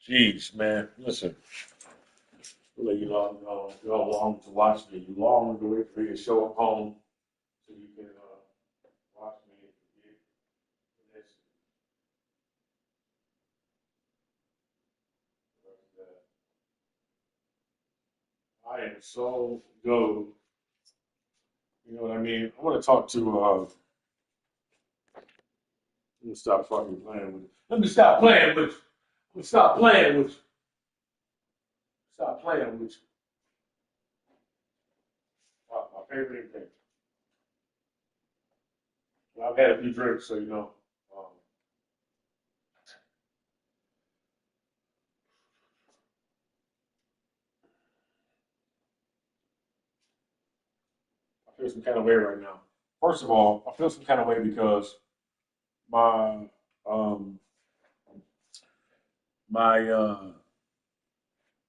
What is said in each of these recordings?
Jeez, man. Listen, really, you all long to watch me. You long to wait for me to show up home so you can watch me and forget this. I am so go. You know what I mean? I want to talk to. Let me stop fucking playing with you. Let me stop playing with you. Let me stop playing with you. Stop playing with you. My favorite thing. Well, I've had a few drinks, so you know. Um, I feel some kind of way right now. First of all, I feel some kind of way because my um my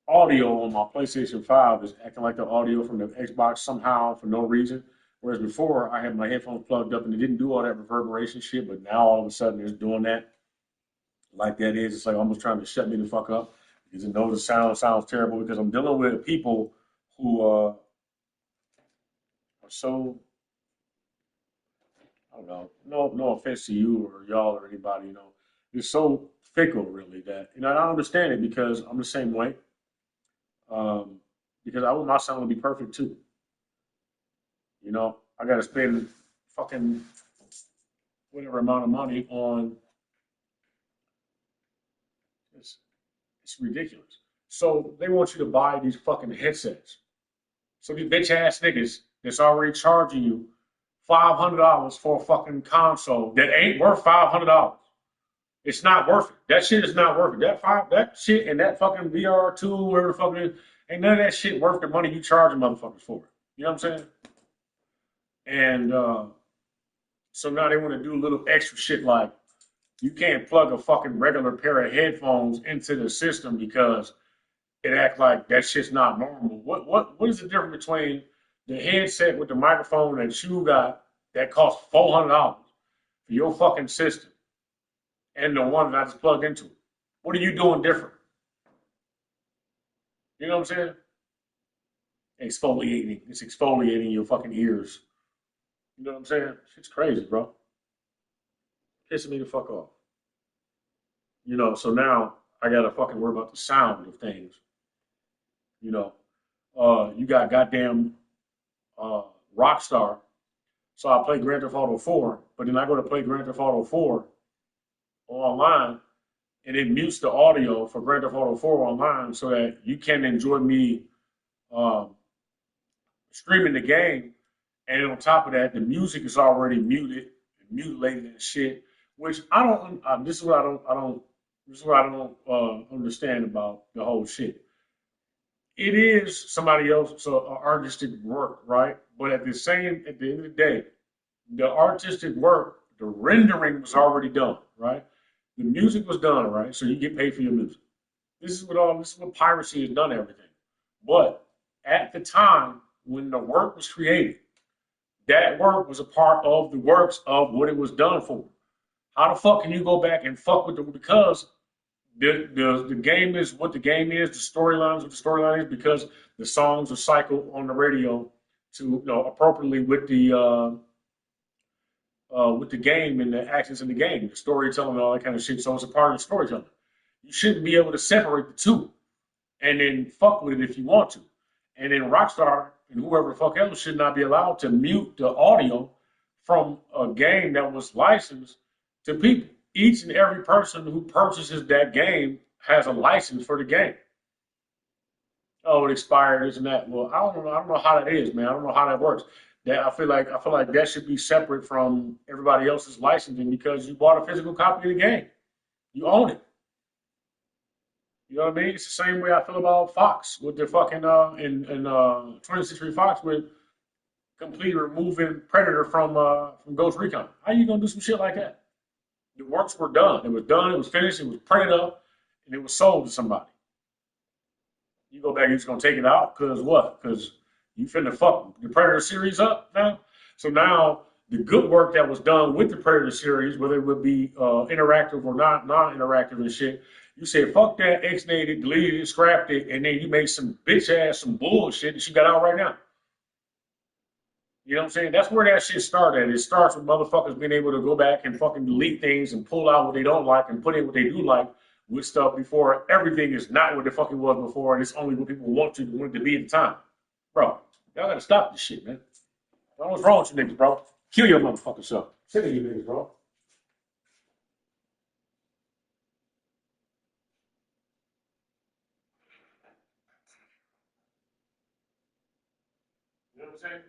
audio on my PlayStation 5 is acting like the audio from the Xbox somehow for no reason. Whereas before I had my headphones plugged up and it didn't do all that reverberation shit, but now all of a sudden it's doing that like that is. It's like almost trying to shut me the fuck up because it knows the sound sounds terrible because I'm dealing with people who are so I don't know, no offense to you or y'all or anybody, it's so fickle really that I don't understand it because I'm the same way. Um, because I want my sound to be perfect too. I got to spend fucking whatever amount of money on it's, it's ridiculous. So they want you to buy these fucking headsets. So these bitch ass niggas that's already charging you $500 for a fucking console that ain't worth $500. It's not worth it. That shit is not worth it. That shit and that fucking VR2, whatever the fuck it is, ain't none of that shit worth the money you charging motherfuckers for. You know what I'm saying? And so now they want to do a little extra shit like you can't plug a fucking regular pair of headphones into the system because it act like that shit's not normal. What is the difference between the headset with the microphone that you got that costs $400 for your fucking system and the one that I just plugged into? What are you doing different? You know what I'm saying? Exfoliating. It's exfoliating your fucking ears. You know what I'm saying? Shit's crazy, bro. Pissing me the fuck off. So now I gotta fucking worry about the sound of things. You know, you got goddamn uh, Rockstar. So I play Grand Theft Auto 4, but then I go to play Grand Theft Auto 4 online, and it mutes the audio for Grand Theft Auto 4 online so that you can enjoy me um, streaming the game. And on top of that, the music is already muted, mutilated and shit. Which I don't. This is what I don't. I don't. This is what I don't understand about the whole shit. It is somebody else's artistic work, right? But at the end of the day, the artistic work, the rendering was already done, right? The music was done, right? So you get paid for your music. This is what piracy has done everything. But at the time when the work was created, that work was a part of the works of what it was done for. How the fuck can you go back and fuck with the because the game is what the game is, the storyline is what the storyline is because the songs are cycled on the radio to appropriately with the game and the actions in the game, the storytelling and all that kind of shit. So it's a part of the storytelling. You shouldn't be able to separate the two and then fuck with it if you want to. And then Rockstar and whoever the fuck else should not be allowed to mute the audio from a game that was licensed to people. Each and every person who purchases that game has a license for the game. Oh, it expired, isn't that? Well, I don't know. I don't know how that is, man. I don't know how that works. I feel like that should be separate from everybody else's licensing because you bought a physical copy of the game. You own it. You know what I mean? It's the same way I feel about Fox with the fucking in 20th Century Fox with completely removing Predator from Ghost Recon. How you gonna do some shit like that? The works were done. It was done. It was finished. It was printed up, and it was sold to somebody. You go back, you're just gonna take it out because what? Because you finna fuck the Predator series up now. So now the good work that was done with the Predator series, whether it would be interactive or not non-interactive and shit. You said fuck that, ex-nated it, deleted it, scrapped it, and then you made some bitch ass, some bullshit that you got out right now. You know what I'm saying? That's where that shit started. It starts with motherfuckers being able to go back and fucking delete things and pull out what they don't like and put in what they do like with stuff before everything is not what the fuck it was before and it's only what people want it to be at the time. Bro, y'all gotta stop this shit, man. What's wrong with you niggas, bro? Kill your motherfucking self. Sick of you niggas, bro. You know what I'm saying?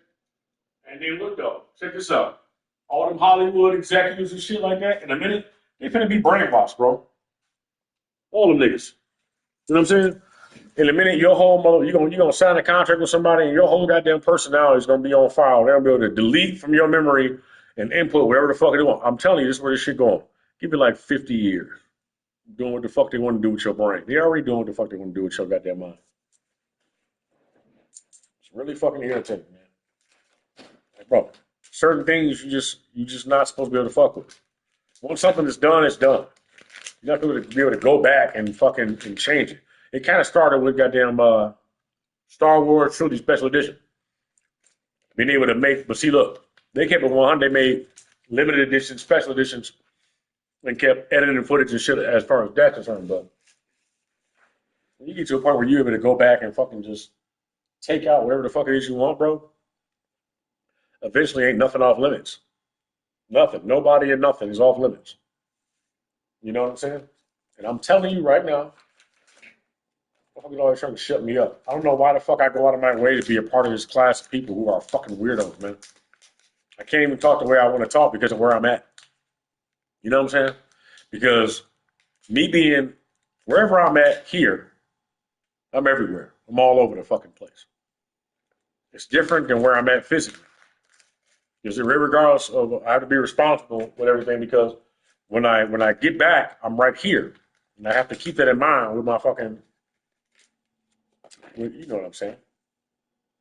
And then look though, check this out. All them Hollywood executives and shit like that, in a minute, they finna be brainwashed, bro. All them niggas. You know what I'm saying? In a minute, your whole mother, you're gonna sign a contract with somebody, and your whole goddamn personality is gonna be on file. They're gonna be able to delete from your memory and input whatever the fuck they want. I'm telling you, this is where this shit going. Give it like 50 years doing what the fuck they want to do with your brain. They already doing what the fuck they want to do with your goddamn mind. It's really fucking irritating, man. Like, bro, certain things you just not supposed to be able to fuck with. Once something is done, it's done. You're not going to be able to go back and fucking and change it. It kind of started with goddamn Star Wars Trilogy Special Edition. Being able to make, but see, look, they kept it 100. They made limited editions, special editions, and kept editing footage and shit as far as that's concerned. But when you get to a point where you're able to go back and fucking just take out whatever the fuck it is you want, bro, eventually ain't nothing off limits. Nothing. Nobody and nothing is off limits. You know what I'm saying? And I'm telling you right now, fucking always trying to shut me up. I don't know why the fuck I go out of my way to be a part of this class of people who are fucking weirdos, man. I can't even talk the way I want to talk because of where I'm at. You know what I'm saying? Because me being wherever I'm at here, I'm everywhere. I'm all over the fucking place. It's different than where I'm at physically. Because regardless of, I have to be responsible with everything because when I get back, I'm right here, and I have to keep that in mind with my fucking, you know what I'm saying,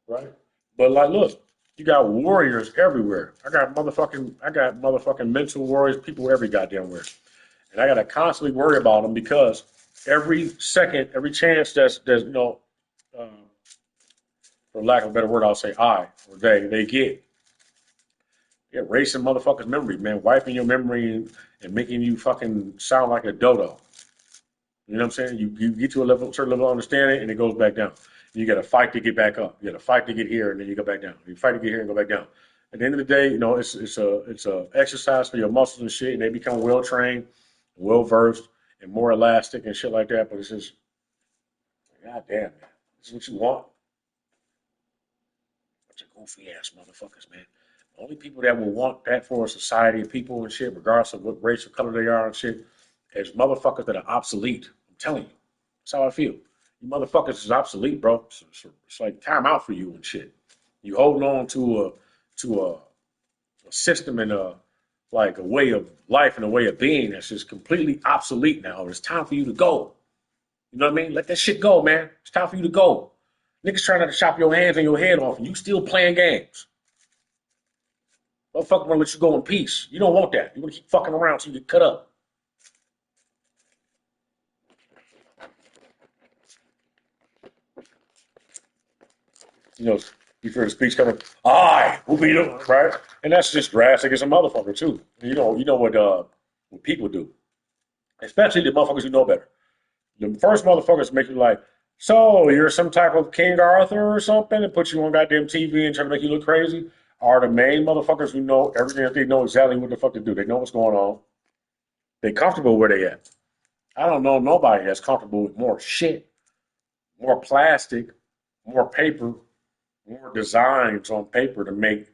right? But like, look, you got warriors everywhere. I got motherfucking mental warriors, people every goddamn where, and I got to constantly worry about them because every second, every chance that's uh, for lack of a better word, I'll say I or they get erasing motherfuckers' memory, man, wiping your memory and making you fucking sound like a dodo. You know what I'm saying? You get to a certain level of understanding, and it goes back down. You got to fight to get back up. You got to fight to get here, and then you go back down. You fight to get here and go back down. At the end of the day, it's a exercise for your muscles and shit, and they become well trained, well versed, and more elastic and shit like that. But it's just, goddamn, man, this is what you want. Bunch of goofy ass motherfuckers, man. The only people that will want that for a society of people and shit, regardless of what race or color they are and shit, is motherfuckers that are obsolete. I'm telling you. That's how I feel. You motherfuckers is obsolete, bro. It's like time out for you and shit. You holding on to a system and a way of life and a way of being that's just completely obsolete now. It's time for you to go. You know what I mean? Let that shit go, man. It's time for you to go. Niggas trying not to chop your hands and your head off, and you still playing games. Motherfucker wanna let you go in peace. You don't want that. You wanna keep fucking around till you get cut up. You know, you hear the speech coming, I will be the right? And that's just drastic as a motherfucker too. You know what people do. Especially the motherfuckers who know better. The first motherfuckers make you like, so you're some type of King Arthur or something and put you on goddamn TV and try to make you look crazy are the main motherfuckers who know everything. They know exactly what the fuck to do. They know what's going on. They comfortable where they at. I don't know nobody that's comfortable with more shit, more plastic, more paper, more designs on paper to make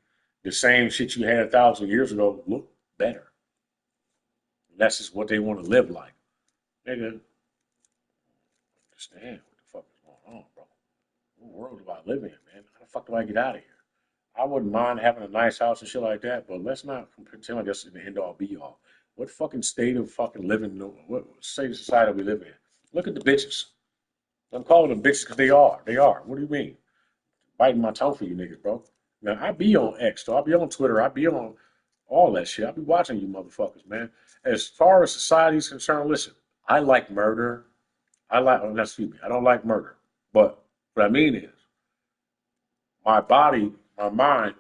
the same shit you had 1,000 years ago look better. That's just what they want to live like. Nigga, understand what the fuck is going on, bro. What world do I live in, man? How the fuck do I get out of here? I wouldn't mind having a nice house and shit like that, but let's not pretend like that's the end all be all. What fucking state of fucking living, what state of society we live in? Look at the bitches. I'm calling them bitches because they are. They are. What do you mean? Biting my tongue for you niggas, bro. Now, I be on X, though. I be on Twitter. I be on all that shit. I be watching you motherfuckers, man. As far as society's concerned, listen, I like murder. Excuse me, I don't like murder. But what I mean is, my body, my mind,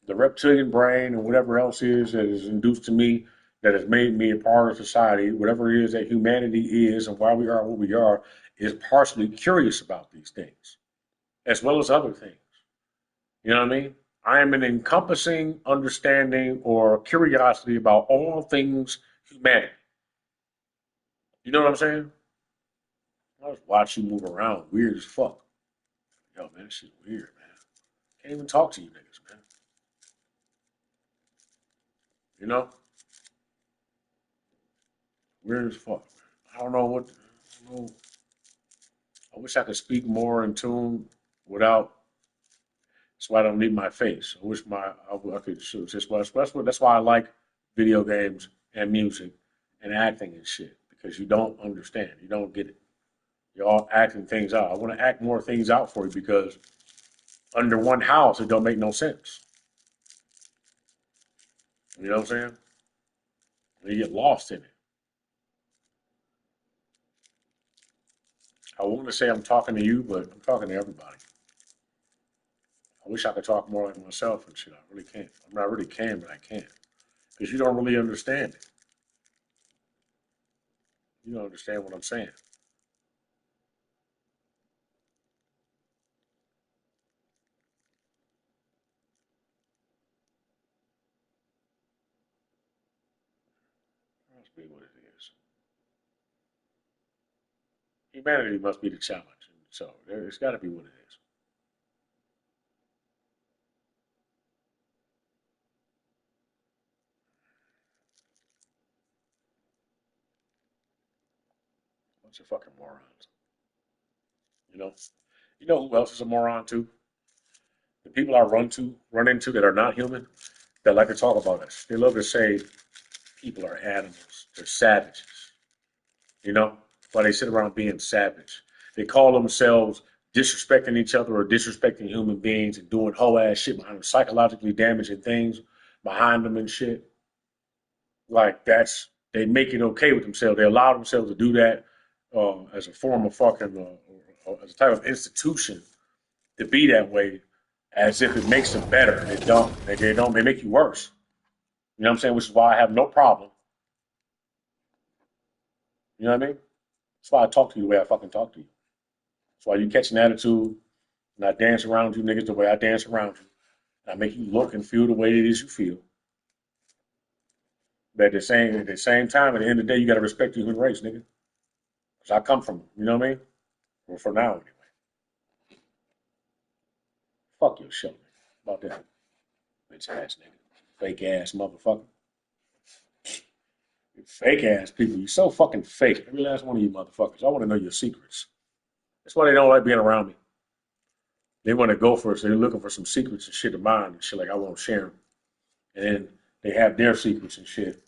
the reptilian brain, and whatever else is that is induced to me, that has made me a part of society, whatever it is that humanity is and why we are what we are, is partially curious about these things, as well as other things. You know what I mean? I am an encompassing understanding or curiosity about all things humanity. You know what I'm saying? I just watch you move around, weird as fuck. Yo, man, this shit weird, man. Can't even talk to you niggas, man. You know? Weird as fuck. I don't know what. I, don't know. I wish I could speak more in tune without. That's why I don't need my face. I wish I could shoot. That's why I like video games and music and acting and shit because you don't understand. You don't get it. You're all acting things out. I want to act more things out for you because under one house it don't make no sense. You know what I'm saying? You get lost in it. I want to say I'm talking to you, but I'm talking to everybody. I wish I could talk more like myself and shit. I really can't. I mean, I really can, but I can't because you don't really understand it. You don't understand what I'm saying. That must be what it is. Humanity must be the challenge. So it's got to be what it is. Bunch of fucking morons. You know. You know who else is a moron too? The people I run into that are not human, that like to talk about us. They love to say people are animals. They're savages. You know, while they sit around being savage. They call themselves disrespecting each other or disrespecting human beings and doing whole ass shit behind them, psychologically damaging things behind them and shit. Like they make it okay with themselves. They allow themselves to do that as a form of fucking, as a type of institution to be that way, as if it makes them better. They don't. They don't. They make you worse. You know what I'm saying? Which is why I have no problem. You know what I mean? That's why I talk to you the way I fucking talk to you. That's why you catch an attitude and I dance around you niggas the way I dance around you. I make you look and feel the way it is you feel. But at the same time, at the end of the day, you gotta respect the human race, nigga. Cause I come from, you know what I mean? Well, for now anyway. Fuck your show, nigga. About that bitch ass nigga. Fake ass motherfucker. You fake ass people. You so fucking fake. Every last one of you motherfuckers. I want to know your secrets. That's why they don't like being around me. They want to go for it, so they're looking for some secrets and shit of mine and shit like I won't share them. And then they have their secrets and shit,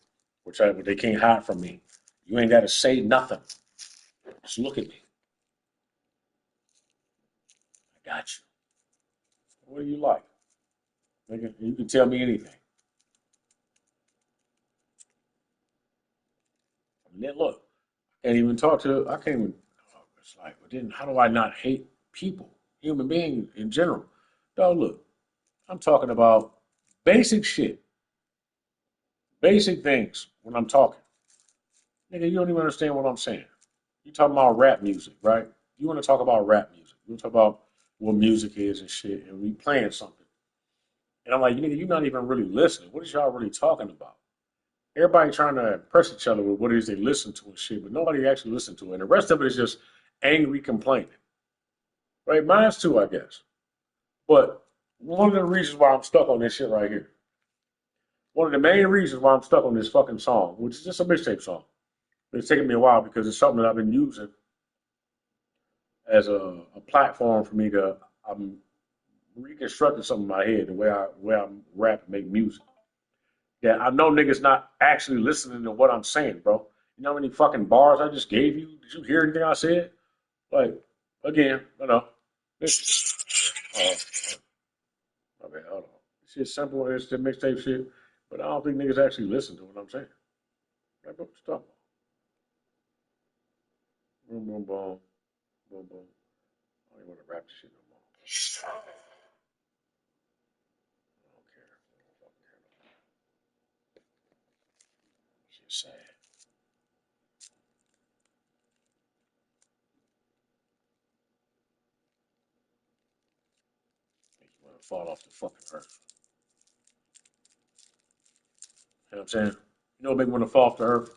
but they can't hide from me. You ain't got to say nothing. Just look at me. I got you. What do you like? Nigga, you can tell me anything. And then look, can't even talk to. I can't even. Oh, it's like, but then how do I not hate people, human beings in general? No, look, I'm talking about basic shit, basic things when I'm talking. Nigga, you don't even understand what I'm saying. You talking about rap music, right? You want to talk about rap music. You want to talk about what music is and shit, and we playing something. And I'm like, nigga, you're not even really listening. What is y'all really talking about? Everybody trying to impress each other with what it is they listen to and shit, but nobody actually listen to it. And the rest of it is just angry complaining. Right? Mine's too, I guess. But one of the reasons why I'm stuck on this shit right here, one of the main reasons why I'm stuck on this fucking song, which is just a mixtape song. It's taken me a while because it's something that I've been using as a platform for me to I'm reconstructing something in my head, the way I rap and make music. Yeah, I know niggas not actually listening to what I'm saying, bro. You know how many fucking bars I just gave you? Did you hear anything I said? Like, again, you know. This, my bad, hold on. It's just simple. It's the mixtape shit. But I don't think niggas actually listen to what I'm saying. Like, what you talking about? Boom, boom, boom, boom, boom. I don't even want to rap this shit no more. I don't care. I don't fucking care no more. Shit's sad. Make you want to fall off the fucking earth. You know what I'm saying? You know what make me want to fall off the earth?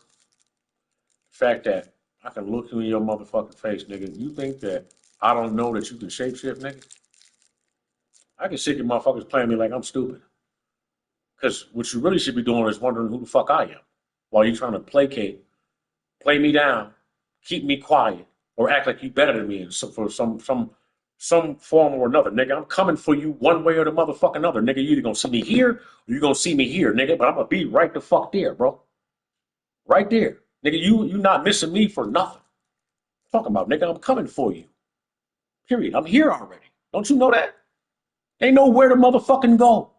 The fact that I can look you in your motherfucking face, nigga. You think that I don't know that you can shapeshift, nigga? I can sick of motherfuckers playing me like I'm stupid. Because what you really should be doing is wondering who the fuck I am. While you trying to placate, play me down, keep me quiet, or act like you better than me for some form or another, nigga. I'm coming for you one way or the motherfucking other, nigga. You either gonna see me here or you gonna see me here, nigga. But I'm gonna be right the fuck there, bro. Right there, nigga. You not missing me for nothing. Talking about, nigga. I'm coming for you. Period. I'm here already. Don't you know that? Ain't nowhere to motherfucking go.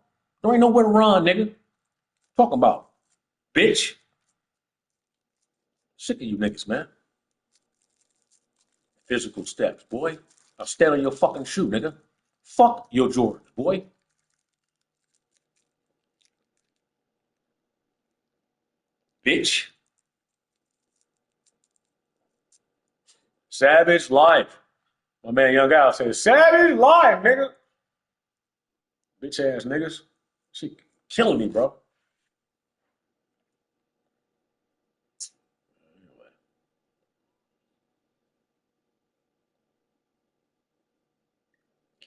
There ain't nowhere to run, nigga. Talking about, bitch. Sick of you niggas, man. Physical steps, boy. I'll stand on your fucking shoe, nigga. Fuck your Jordans, boy. Bitch. Savage life. My man Young Al says, savage life, nigga. Bitch ass niggas. She killing me, bro. Anyway,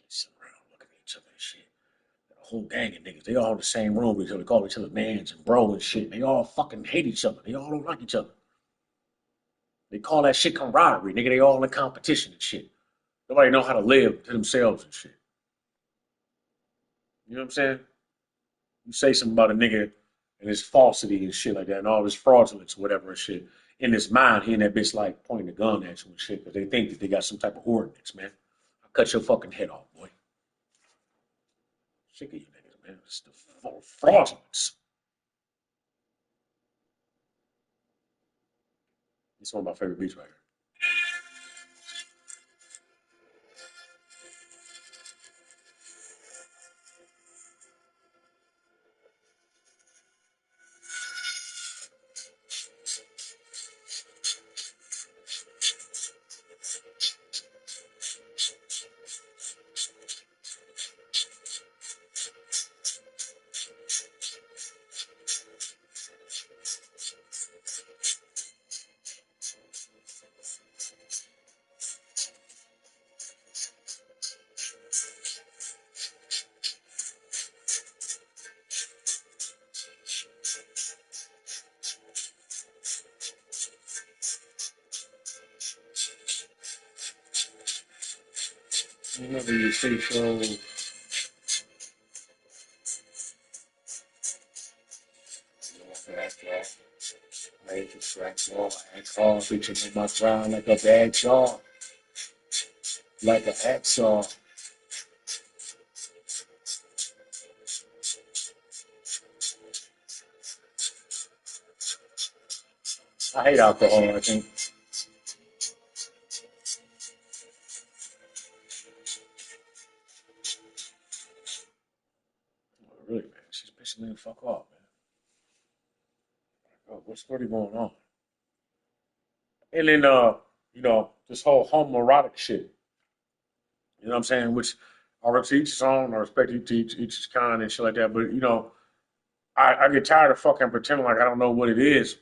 sitting around looking at each other and shit. A whole gang of niggas. They all in the same room with each other. They call each other mans and bro and shit. They all fucking hate each other. They all don't like each other. They call that shit camaraderie, nigga. They all in competition and shit. Nobody know how to live to themselves and shit. You know what I'm saying? You say something about a nigga and his falsity and shit like that and all this fraudulence or whatever and shit. In his mind, he and that bitch like pointing a gun at you and shit because they think that they got some type of ordinance, man. I'll cut your fucking head off, boy. Sick of you niggas, man. It's the fraudulence. It's one of my favorite beats right here. Whenever you say so, make it track all, act hard, reaching in my ground like a bad jaw, like a hacksaw. I hate alcohol, I think. Really, man. She's pissing me the fuck off, man. Oh, what's really going on? And then, this whole homoerotic shit. You know what I'm saying? Which I to each his own. I respect each his kind and shit like that. But I get tired of fucking pretending like I don't know what it is.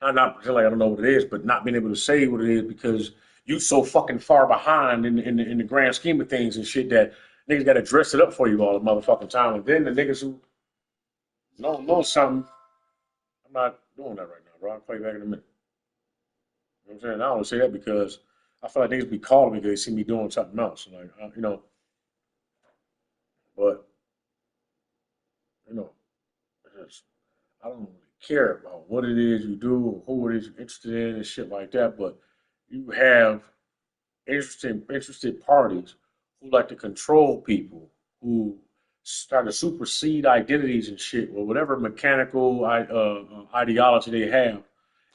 Not pretending like I don't know what it is, but not being able to say what it is because you so fucking far behind in the grand scheme of things and shit that niggas got to dress it up for you all the motherfucking time. And then the niggas who know something, I'm not doing that right now, bro. I'll play back in a minute. You know what I'm saying? I don't say that because I feel like niggas be calling me because they see me doing something else. Like, but, you know, just, I don't really care about what it is you do or who it is you're interested in and shit like that. But you have interested parties who like to control people, who try to supersede identities and shit, or whatever mechanical ideology they have,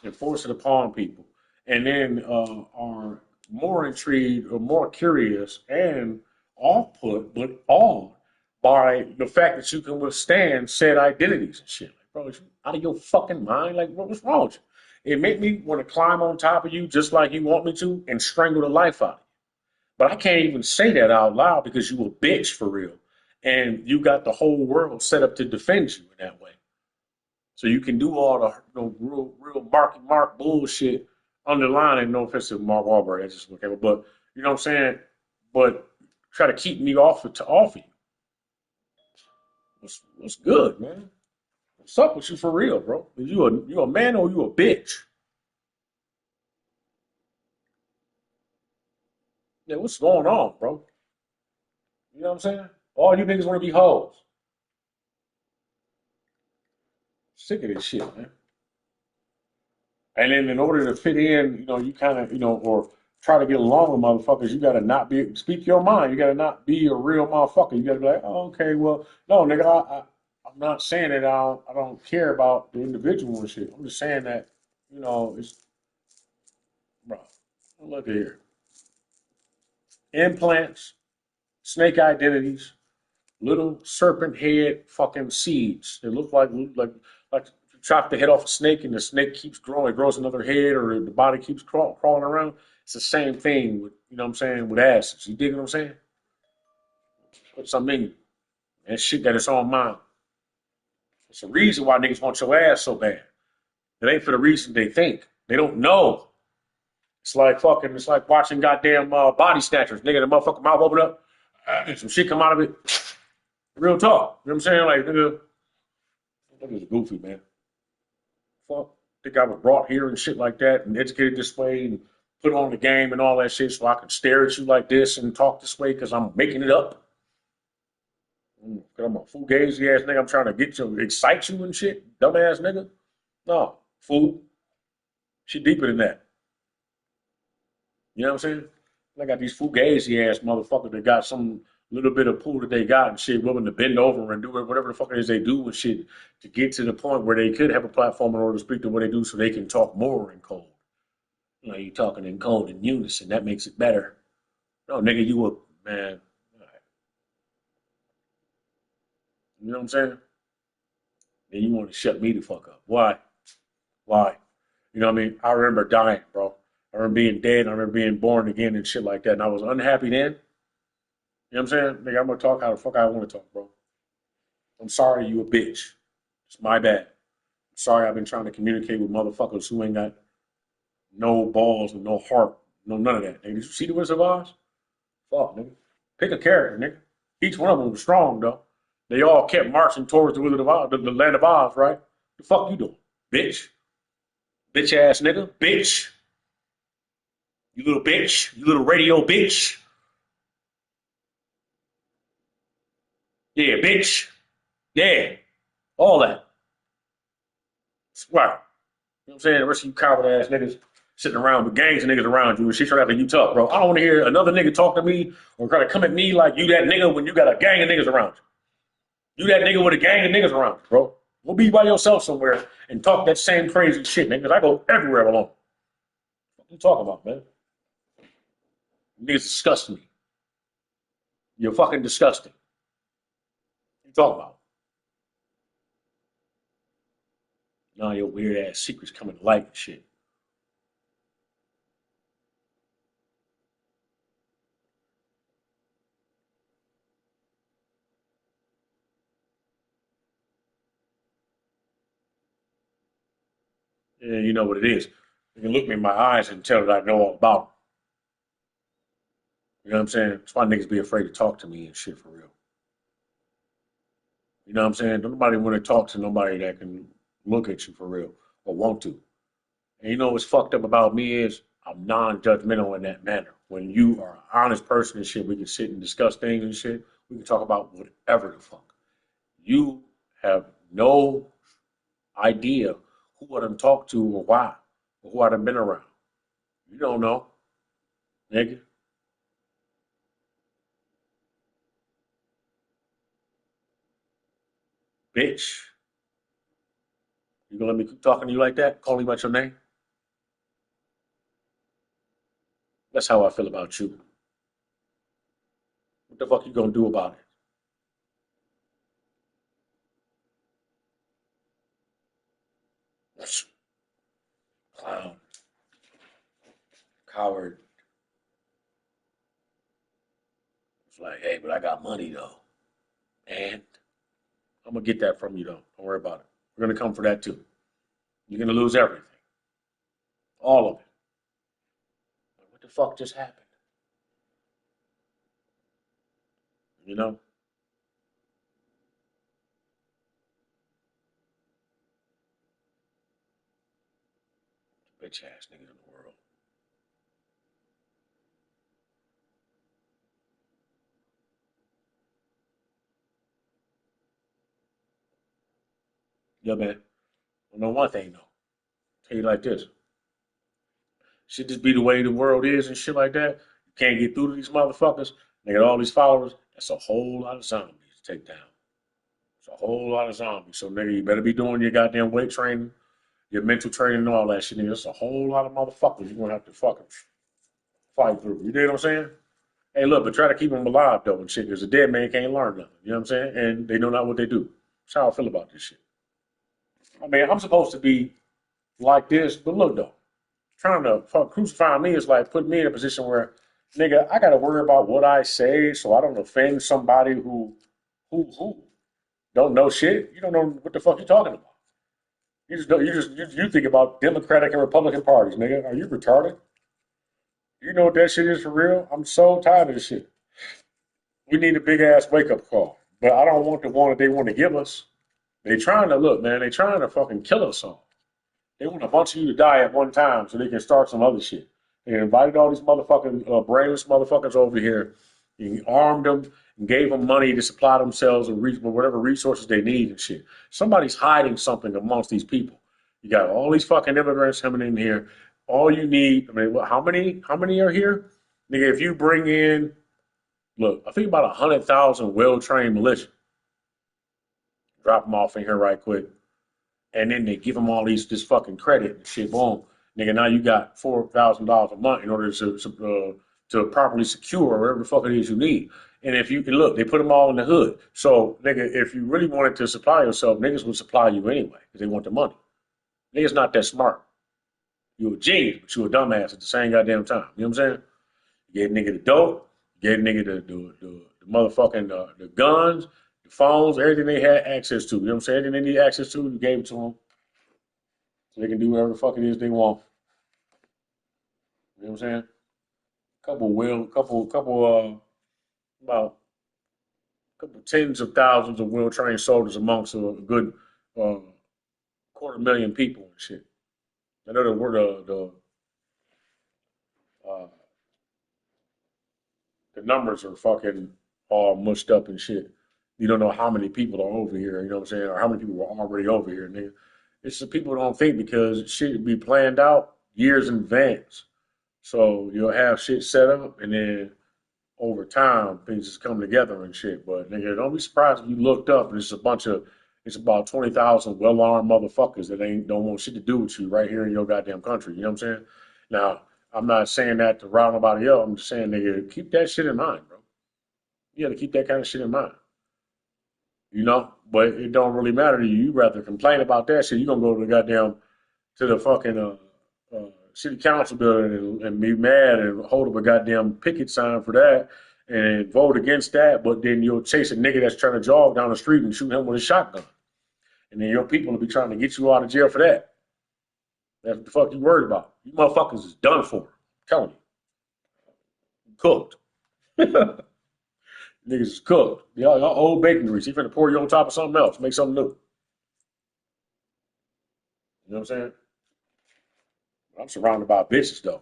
and force it upon people, and then are more intrigued or more curious and off put, but awed by the fact that you can withstand said identities and shit. Like, bro, is you out of your fucking mind? Like, what's wrong with you? It made me want to climb on top of you just like you want me to and strangle the life out of you. But I can't even say that out loud because you a bitch for real. And you got the whole world set up to defend you in that way. So you can do all the real Marky Mark bullshit underlining, no offense to Mark Wahlberg, that's just whatever. But you know what I'm saying? But try to keep me off of you. What's good, man? What's up with you for real, bro? Is you a man or you a bitch? Yeah, what's going on, bro? You know what I'm saying? All you niggas want to be hoes. Sick of this shit, man. And then in order to fit in, you kind of, or try to get along with motherfuckers, you gotta not be speak your mind. You gotta not be a real motherfucker. You gotta be like, oh, okay, well, no, nigga, I'm not saying that I don't care about the individual and shit. I'm just saying that, it's bro. Look at here, implants, snake identities, little serpent head fucking seeds. They look like you chop the head off a snake and the snake keeps growing, it grows another head, or the body keeps crawling around. It's the same thing with what I'm saying with acids. You dig what I'm saying? Put something in you. And shit got its own mind. It's the reason why niggas want your ass so bad. It ain't for the reason they think. They don't know. It's like watching goddamn body snatchers. Nigga, the motherfucker mouth open up, and some shit come out of it. Real talk. You know what I'm saying? Like, nigga, that is goofy, man. Fuck. Think I was brought here and shit like that and educated this way and put on the game and all that shit so I can stare at you like this and talk this way because I'm making it up. Because I'm a fugazi ass nigga. I'm trying to get you, excite you and shit. Dumbass nigga. No, fool. Shit deeper than that. You know what I'm saying? I got these fugazi ass motherfuckers that got some little bit of pool that they got and shit, willing to bend over and do whatever the fuck it is they do and shit to get to the point where they could have a platform in order to speak to what they do so they can talk more in code. You talking in code in unison. That makes it better. No, nigga, you a man. You know what I'm saying? Then you want to shut me the fuck up. Why? Why? You know what I mean? I remember dying, bro. I remember being dead. I remember being born again and shit like that. And I was unhappy then. You know what I'm saying? Nigga, I'm gonna talk how the fuck I want to talk, bro. I'm sorry you a bitch. It's my bad. I'm sorry I've been trying to communicate with motherfuckers who ain't got no balls and no heart, no none of that. Nigga, did you see the Wizard of Oz? Fuck, nigga. Pick a character, nigga. Each one of them was strong, though. They all kept marching towards the Wizard of Oz, the land of Oz, right? The fuck you doing, bitch? Bitch ass nigga, bitch. You little bitch. You little radio bitch. Yeah, bitch. Yeah, all that. Right. You know what I'm saying? The rest of you coward ass niggas sitting around with gangs of niggas around you and shit trying to you tough, bro. I don't want to hear another nigga talk to me or try to come at me like you that nigga when you got a gang of niggas around you. You that nigga with a gang of niggas around you, bro. Go be by yourself somewhere and talk that same crazy shit, nigga. 'Cause I go everywhere alone. What you talking about, man? You niggas disgust me. You're fucking disgusting. What you talking about? Nah, your weird ass secrets coming to light and shit. Yeah, you know what it is. You can look me in my eyes and tell that I know all about them. You know what I'm saying? That's why niggas be afraid to talk to me and shit for real. You know what I'm saying? Don't nobody want to talk to nobody that can look at you for real or want to. And you know what's fucked up about me is I'm non-judgmental in that manner. When you are an honest person and shit, we can sit and discuss things and shit. We can talk about whatever the fuck. You have no idea who I done talked to or why, or who I done been around. You don't know, nigga. Bitch. You gonna let me keep talking to you like that? Calling you by your name? That's how I feel about you. What the fuck you gonna do about it? Clown. Coward. It's like, hey, but I got money though. And I'm gonna get that from you though. Don't worry about it. We're gonna come for that too. You're gonna lose everything. All of it. Like, what the fuck just happened? You know? Bitch ass nigga in the world. Yeah, man. I know one thing though. Tell you like this. Should just be the way the world is and shit like that. You can't get through to these motherfuckers. They got all these followers. That's a whole lot of zombies to take down. It's a whole lot of zombies. So nigga, you better be doing your goddamn weight training, your mental training, and all that shit. Nigga, it's a whole lot of motherfuckers you're gonna have to fucking fight through. You know what I'm saying? Hey, look, but try to keep them alive though and shit, because a dead man can't learn nothing. You know what I'm saying? And they know not what they do. That's how I feel about this shit. I mean, I'm supposed to be like this, but look though, trying to fuck crucify me is like put me in a position where, nigga, I gotta worry about what I say so I don't offend somebody who don't know shit. You don't know what the fuck you talking about. You just don't, you think about Democratic and Republican parties, nigga. Are you retarded? You know what that shit is for real? I'm so tired of this shit. We need a big ass wake up call. But I don't want the one that they want to give us. They trying to look, man. They trying to fucking kill us all. They want a bunch of you to die at one time so they can start some other shit. They invited all these motherfucking brainless motherfuckers over here, and armed them and gave them money to supply themselves with whatever resources they need and shit. Somebody's hiding something amongst these people. You got all these fucking immigrants coming in here. All you need, I mean, how many? How many are here? Nigga, if you bring in, look, I think about 100,000 well-trained militia. Drop them off in here right quick, and then they give them all this fucking credit and shit. Boom, nigga. Now you got $4,000 a month in order to properly secure whatever the fuck it is you need. And if you can look, they put them all in the hood. So nigga, if you really wanted to supply yourself, niggas would supply you anyway because they want the money. Niggas not that smart. You a genius, but you a dumbass at the same goddamn time. You know what I'm saying? You gave nigga the dope, you gave nigga the motherfucking the guns, the phones, everything they had access to. You know what I'm saying? Everything they need access to, you gave it to them so they can do whatever the fuck it is they want. You know what I'm saying? About a couple tens of thousands of well trained soldiers amongst a good uh, 250,000 people and shit. I know uh, the numbers are fucking all mushed up and shit. You don't know how many people are over here, you know what I'm saying, or how many people are already over here, nigga. It's the people don't think because shit be planned out years in advance. So you'll have shit set up and then over time things just come together and shit. But nigga, don't be surprised if you looked up and it's about 20,000 well armed motherfuckers that ain't don't want shit to do with you right here in your goddamn country. You know what I'm saying? Now, I'm not saying that to rile nobody up. I'm just saying, nigga, keep that shit in mind, bro. You got to keep that kind of shit in mind, you know. But it don't really matter to you. You rather complain about that shit. You gonna go to the goddamn to the fucking city council building and be mad and hold up a goddamn picket sign for that and vote against that. But then you'll chase a nigga that's trying to jog down the street and shoot him with a shotgun, and then your people will be trying to get you out of jail for that. That's what the fuck you worried about. You motherfuckers is done for. I'm telling you, cooked. Niggas is cooked. Y'all old bacon grease. You finna pour you on top of something else. Make something new. You know what I'm saying? I'm surrounded by bitches though.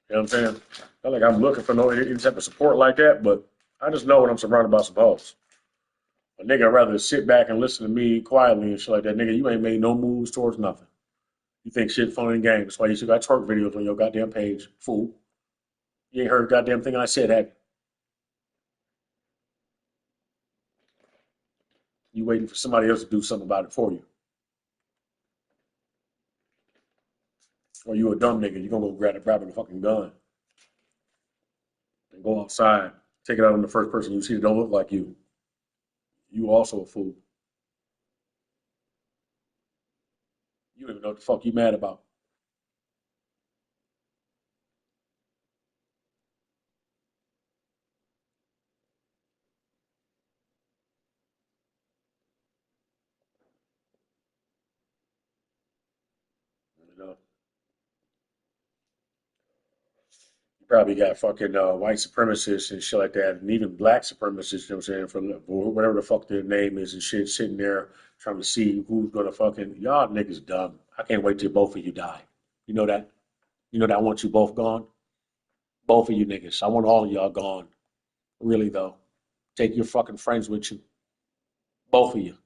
You know what I'm saying? Not like I'm looking for no any type of support like that, but I just know when I'm surrounded by some hoes. A nigga would rather sit back and listen to me quietly and shit like that. Nigga, you ain't made no moves towards nothing. You think shit fun and games. That's why you still got twerk videos on your goddamn page, fool. You ain't heard a goddamn thing I said, have you? You waiting for somebody else to do something about it for you. Or you a dumb nigga, you gonna go grab a fucking gun and go outside, take it out on the first person you see that don't look like you. You also a fool. You don't even know what the fuck you mad about. You know? You probably got fucking white supremacists and shit like that, and even black supremacists, you know what I'm saying, from whatever the fuck their name is and shit, sitting there trying to see who's gonna fucking, y'all niggas dumb. I can't wait till both of you die. You know that? You know that I want you both gone? Both of you niggas. I want all of y'all gone. Really though. Take your fucking friends with you. Both of you.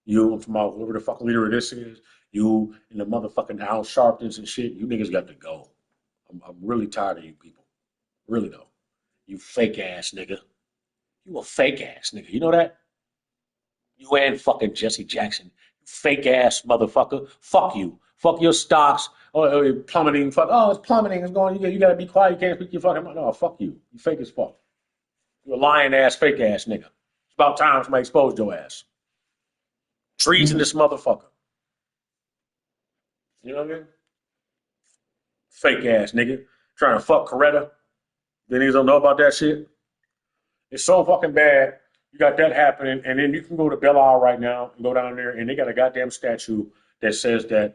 You and from whoever the fuck leader of this is, you and the motherfucking Al Sharptons and shit, you niggas got to go. I'm really tired of you people. Really though. You fake ass nigga. You a fake ass nigga. You know that? You and fucking Jesse Jackson. You fake ass motherfucker. Fuck you. Fuck your stocks. Oh, plummeting. Fuck. Oh, it's plummeting. It's going. You got to be quiet. You can't speak your fucking mind. No, fuck you. You fake as fuck. You a lying ass, fake ass nigga. It's about time somebody exposed your ass. Treasonous motherfucker. You know what I mean? Fake ass nigga. Trying to fuck Coretta. Then niggas don't know about that shit. It's so fucking bad. You got that happening, and then you can go to Belle Isle right now and go down there, and they got a goddamn statue that says that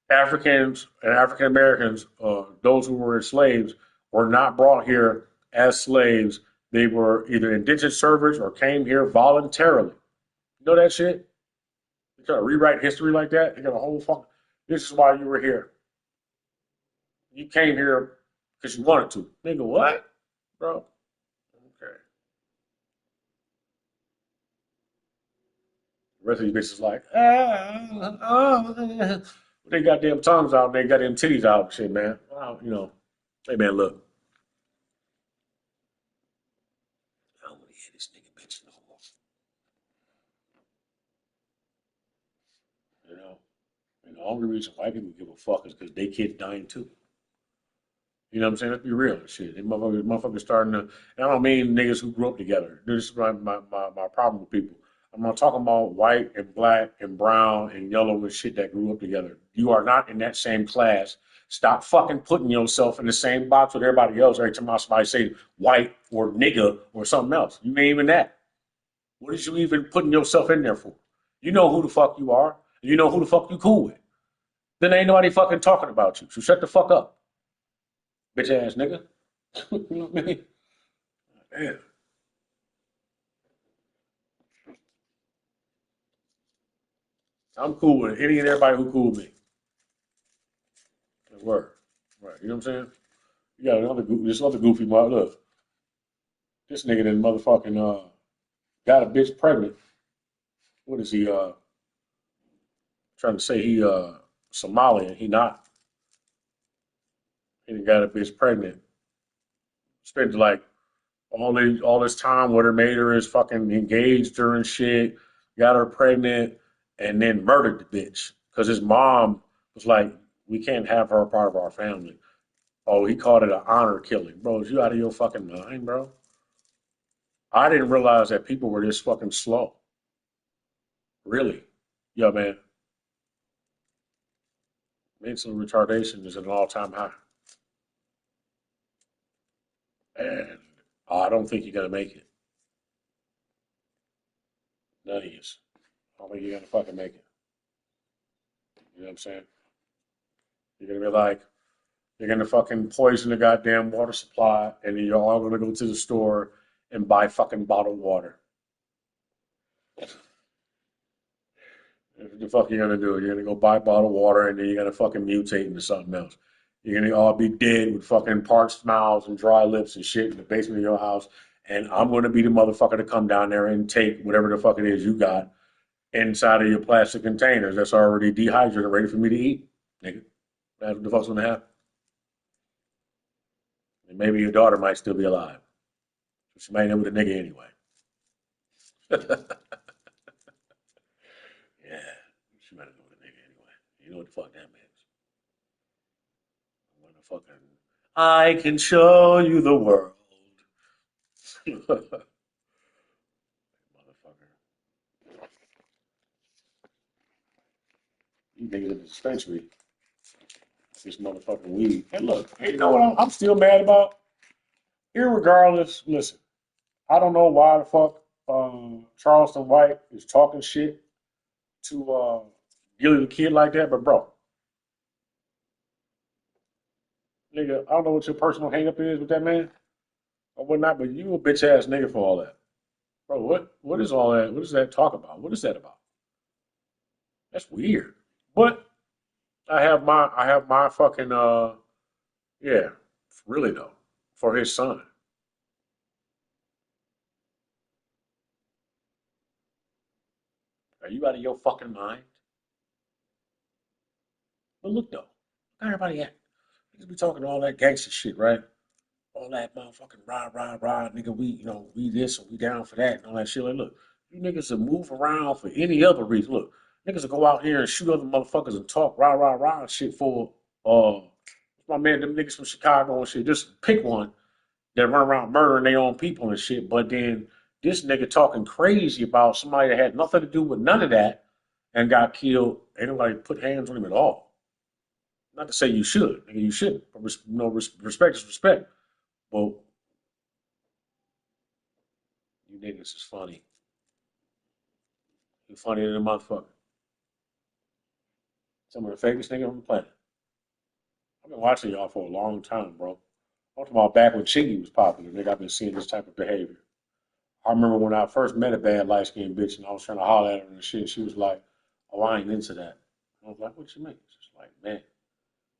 Africans and African Americans, those who were slaves, were not brought here as slaves. They were either indentured servants or came here voluntarily. You know that shit? They try to rewrite history like that. They got a whole fuck. This is why you were here. You came here because you wanted to. Nigga, what, bro? Okay. The rest of these bitches like, they got damn tongues out, they got them titties out, and shit, man. Wow, you know, hey man, look, I don't want to hear this nigga bitch no more. You know, and the only reason white people give a fuck is because they kids dying too. You know what I'm saying? Let's be real and shit. They motherfuckers starting to. And I don't mean niggas who grew up together. This is my problem with people. I'm not talking about white and black and brown and yellow and shit that grew up together. You are not in that same class. Stop fucking putting yourself in the same box with everybody else every time somebody say white or nigga or something else. You ain't even that. What is you even putting yourself in there for? You know who the fuck you are. You know who the fuck you cool with. Then ain't nobody fucking talking about you. So shut the fuck up, bitch ass nigga. You know what I mean? Man, I'm cool with any and everybody who cool with me. Word. Right. You know what I'm saying? You got this other goofy mother. Look, this nigga that motherfucking got a bitch pregnant. What is he trying to say he Somalian. He not. He done got a bitch pregnant. Spent like all this time with her, made her his fucking engaged her and shit, got her pregnant, and then murdered the bitch. Because his mom was like, we can't have her a part of our family. Oh, he called it an honor killing. Bro, is you out of your fucking mind, bro? I didn't realize that people were this fucking slow. Really. Yeah, man. Mental retardation is at an all time high. And I don't think you're going to make it. None of you. I don't think you're going to fucking make it. You know what I'm saying? You're going to be like, you're going to fucking poison the goddamn water supply, and then you're all going to go to the store and buy fucking bottled water. What the fuck you gonna do? You're gonna go buy bottled water and then you're gonna fucking mutate into something else. You're gonna all be dead with fucking parched mouths and dry lips and shit in the basement of your house. And I'm gonna be the motherfucker to come down there and take whatever the fuck it is you got inside of your plastic containers that's already dehydrated, ready for me to eat. Nigga. That's what the fuck's gonna happen. And maybe your daughter might still be alive. She might end up with a nigga anyway. know what the fuck that means. Motherfucking, I can show you the world. Motherfucker. You niggas in the dispensary, this motherfucking weed. And look, hey, you know what I'm still mad about? Irregardless, listen, I don't know why the fuck Charleston White is talking shit to Gilly the Kid like that, but bro, nigga, I don't know what your personal hang up is with that man or whatnot, but you a bitch ass nigga for all that. Bro, what is all that? What does that talk about? What is that about? That's weird. But I have my fucking yeah, really though, for his son. Are you out of your fucking mind? But look though, everybody at niggas be talking all that gangster shit, right? All that motherfucking rah, nigga. We this and we down for that and all that shit. Like, look, you niggas will move around for any other reason. Look, niggas will go out here and shoot other motherfuckers and talk rah and shit for my man, them niggas from Chicago and shit. Just pick one that run around murdering their own people and shit. But then this nigga talking crazy about somebody that had nothing to do with none of that and got killed. Ain't nobody put hands on him at all. Not to say you should, nigga, you shouldn't. But respect is respect. Well, you niggas is funny. You funnier than a motherfucker. Some of the fakest niggas on the planet. I've been watching y'all for a long time, bro. I'm talking about back when Chingy was popular, nigga. I've been seeing this type of behavior. I remember when I first met a bad light skinned bitch and I was trying to holler at her and shit. She was like, "Oh, I ain't into that." I was like, "What you mean?" She's like, "Man."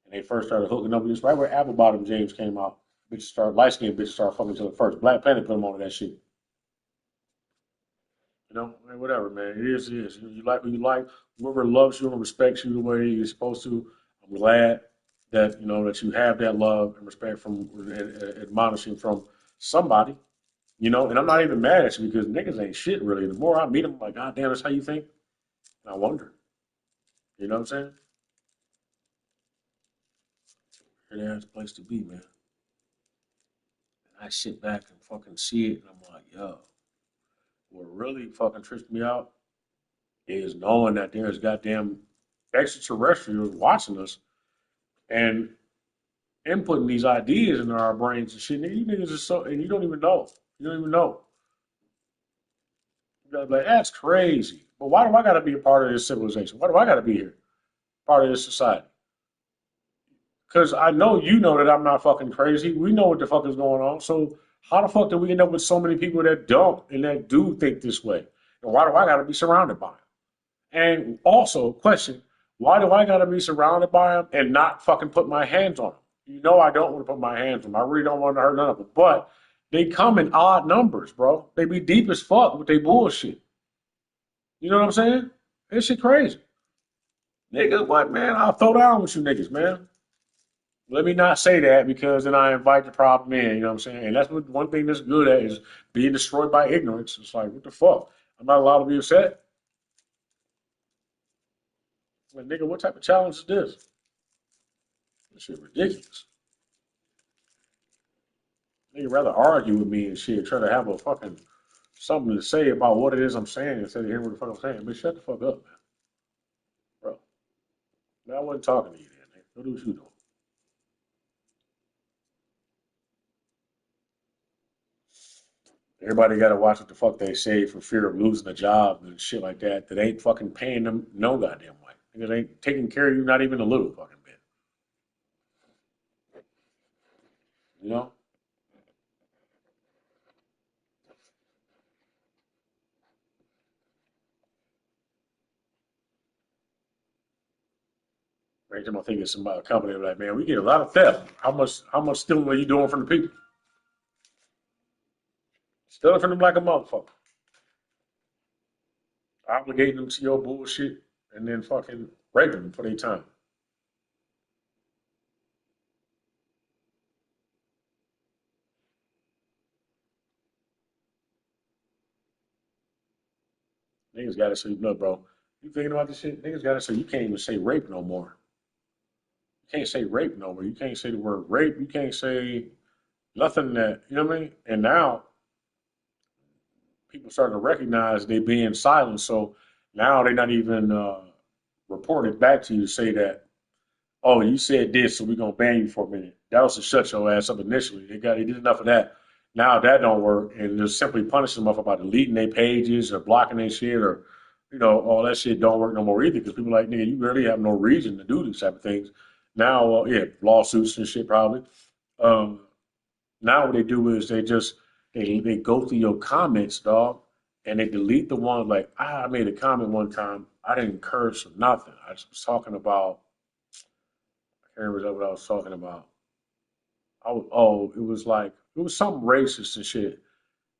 And they first started hooking up. This right where Apple Bottom James came out. Bitches started light skinned bitches started fucking each other first. Black Planet put them on that shit. You know, man, whatever, man. It is, it is. You like who you like. Whoever loves you and respects you the way you're supposed to. I'm glad that that you have that love and respect from and admonishing from somebody. And I'm not even mad at you because niggas ain't shit really. The more I meet them, I'm like, God damn, that's how you think. And I wonder. You know what I'm saying? That's the place to be, man. And I sit back and fucking see it, and I'm like, yo, what really fucking trips me out is knowing that there's goddamn extraterrestrials watching us and inputting these ideas into our brains and shit. Nigga, you niggas are so, and you don't even know. You don't even know. You gotta be like, that's crazy. But why do I gotta be a part of this civilization? Why do I gotta be here? Part of this society? Because I know you know that I'm not fucking crazy. We know what the fuck is going on. So how the fuck did we end up with so many people that don't and that do think this way? And why do I gotta be surrounded by them? And also, question, why do I gotta be surrounded by them and not fucking put my hands on them? You know I don't want to put my hands on them. I really don't want to hurt none of them. But they come in odd numbers, bro. They be deep as fuck with their bullshit. You know what I'm saying? This shit crazy. Niggas, what, man? I'll throw down with you niggas, man. Let me not say that because then I invite the problem in, you know what I'm saying? And that's what one thing that's good at is being destroyed by ignorance. It's like, what the fuck? I'm not allowed to be upset. Like, nigga, what type of challenge is this? This shit ridiculous. Nigga rather argue with me and shit, try to have a fucking something to say about what it is I'm saying instead of hearing what the fuck I'm saying. But shut the fuck up, man. Bro. Man, I wasn't talking to you then, nigga. Go do what you doing. Everybody got to watch what the fuck they say for fear of losing a job and shit like that. That ain't fucking paying them no goddamn way. Niggas ain't taking care of you not even a little fucking bit. You know? Every time I think of somebody, a company, they're like, man, we get a lot of theft. How much stealing are you doing from the people? Stealing from them like a motherfucker. Obligating them to your bullshit and then fucking raping them for their time. Niggas got to sleep up, bro. You thinking about this shit? Niggas gotta say you can't even say rape no more. You can't say rape no more. You can't say the word rape. You can't say nothing that you know what I mean. And now people starting to recognize they being silent. So now they're not even reporting back to you to say that, oh, you said this, so we're gonna ban you for a minute. That was to shut your ass up initially. They did enough of that. Now that don't work, and they're simply punishing them about deleting their pages or blocking their shit or all that shit don't work no more either because people are like, nigga, you really have no reason to do these type of things. Now, yeah, lawsuits and shit probably. Um, Now what they do is they go through your comments, dog, and they delete the one like I made a comment one time. I didn't curse or nothing. I just was talking about I can't remember what I was talking about. It was like it was something racist and shit.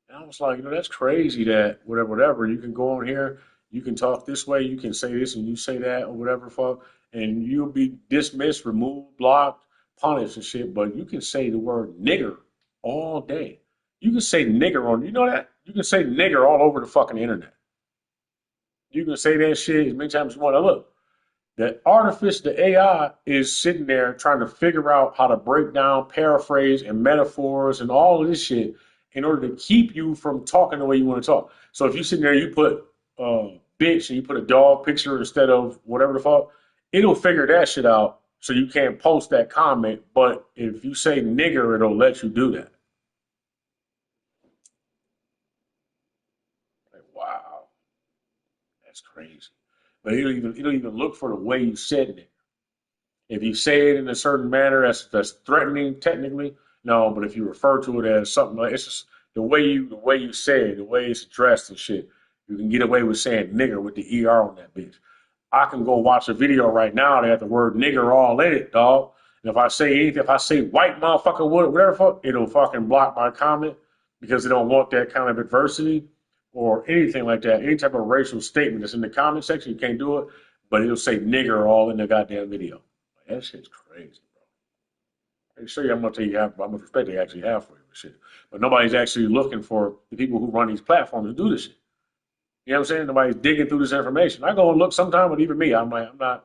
And I was like, that's crazy that whatever. You can go on here, you can talk this way, you can say this and you say that or whatever fuck, and you'll be dismissed, removed, blocked, punished and shit. But you can say the word nigger all day. You can say nigger on, you know that? You can say nigger all over the fucking internet. You can say that shit as many times as you want. Now look, the AI is sitting there trying to figure out how to break down, paraphrase, and metaphors and all of this shit in order to keep you from talking the way you want to talk. So if you sit there, you put bitch and you put a dog picture instead of whatever the fuck, it'll figure that shit out so you can't post that comment. But if you say nigger, it'll let you do that. Like, wow, that's crazy. But it'll even look for the way you said it. If you say it in a certain manner that's threatening technically, no. But if you refer to it as something like it's just the way you say it, the way it's addressed and shit, you can get away with saying nigger with the ER on that bitch. I can go watch a video right now that have the word nigger all in it, dog. And if I say anything, if I say white motherfucker, whatever, fuck, it'll fucking block my comment because they don't want that kind of adversity or anything like that. Any type of racial statement that's in the comment section, you can't do it. But it'll say nigger all in the goddamn video. That shit's crazy, bro. They show you how much respect they actually have for you and shit. But nobody's actually looking for the people who run these platforms to do this shit. You know what I'm saying? Nobody's digging through this information. I go and look sometime, but even me, I'm like, well,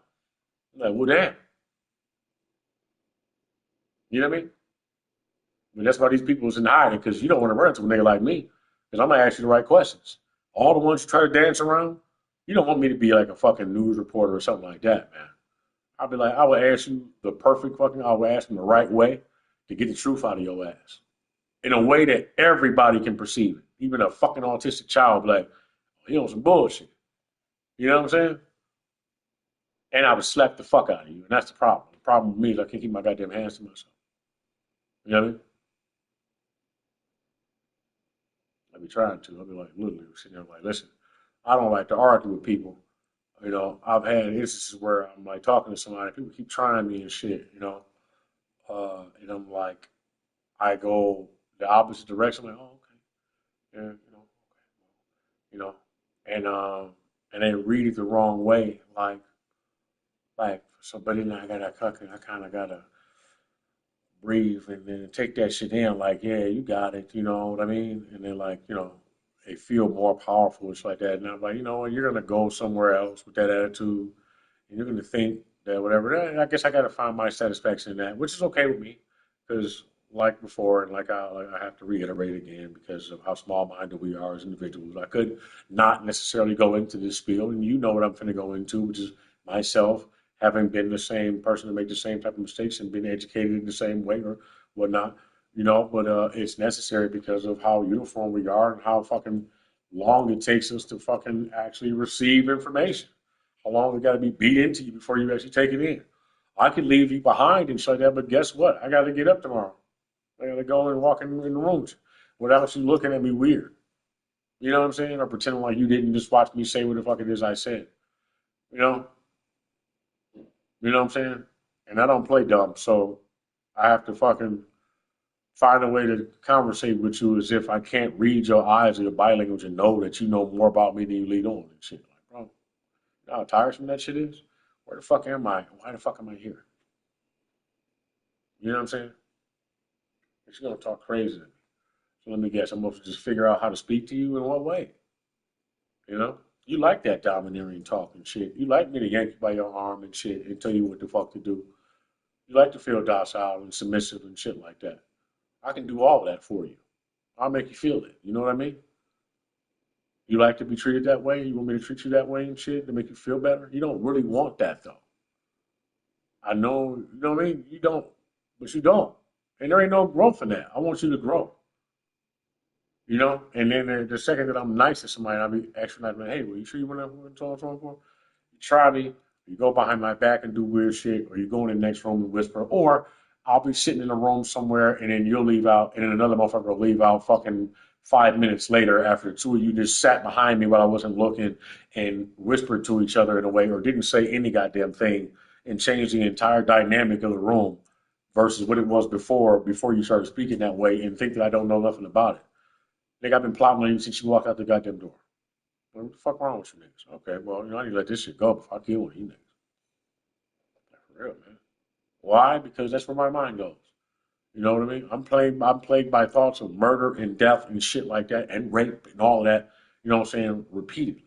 damn. You know what I mean? I mean, that's why these people is in hiding because you don't want to run into a nigga like me because I'm gonna ask you the right questions. All the ones you try to dance around, you don't want me to be like a fucking news reporter or something like that, man. I'll be like, I will ask you the perfect fucking, I will ask them the right way to get the truth out of your ass in a way that everybody can perceive it. Even a fucking autistic child will be like, he on some bullshit. You know what I'm saying? And I would slap the fuck out of you. And that's the problem. The problem with me is I can't keep my goddamn hands to myself. You know what I mean? I be trying to. I'll be like, literally sitting there like, listen, I don't like to argue with people. I've had instances where I'm like talking to somebody, people keep trying me and shit. And I'm like, I go the opposite direction. I'm like, oh, okay, yeah, you know, and they read it the wrong way, like so. But then I kind of gotta breathe and then take that shit in, like, yeah, you got it, you know what I mean? And then like, they feel more powerful and shit like that. And I'm like, you're gonna go somewhere else with that attitude, and you're gonna think that whatever. I guess I gotta find my satisfaction in that, which is okay with me, because like before, and like I have to reiterate again because of how small-minded we are as individuals. I could not necessarily go into this spiel, and you know what I'm finna go into, which is myself having been the same person to make the same type of mistakes and been educated in the same way or whatnot. But it's necessary because of how uniform we are and how fucking long it takes us to fucking actually receive information. How long it got to be beat into you before you actually take it in. I could leave you behind and shit like that, but guess what? I got to get up tomorrow. I got to go and walk in the rooms without you looking at me weird. You know what I'm saying? Or pretending like you didn't just watch me say what the fuck it is I said. You know? You know what I'm saying? And I don't play dumb, so I have to fucking find a way to conversate with you as if I can't read your eyes or your body language and know that you know more about me than you lead on and shit. Like, bro, you know how tiresome that shit is? Where the fuck am I? Why the fuck am I here? You know what I'm saying? You're gonna talk crazy to me. So let me guess, I'm supposed to just figure out how to speak to you in what way? You know? You like that domineering talk and shit. You like me to yank you by your arm and shit and tell you what the fuck to do. You like to feel docile and submissive and shit like that. I can do all of that for you. I'll make you feel it. You know what I mean? You like to be treated that way? You want me to treat you that way and shit to make you feel better? You don't really want that though. I know, you know what I mean? You don't, but you don't. And there ain't no growth in that. I want you to grow, you know? And then the second that I'm nice to somebody, I'll be extra nice, like, hey, well, you sure you want to talk for? You try me, you go behind my back and do weird shit, or you go in the next room and whisper, or I'll be sitting in a room somewhere and then you'll leave out, and then another motherfucker will leave out fucking 5 minutes later after the two of you just sat behind me while I wasn't looking and whispered to each other in a way, or didn't say any goddamn thing and changed the entire dynamic of the room versus what it was before you started speaking that way and think that I don't know nothing about it. Nigga, I've been plotting on you since you walked out the goddamn door. What the fuck wrong with you niggas? Okay, well, I need to let this shit go before I kill one of you niggas. Like, for real, man. Why? Because that's where my mind goes. You know what I mean? I'm plagued by thoughts of murder and death and shit like that and rape and all of that, you know what I'm saying, repeatedly.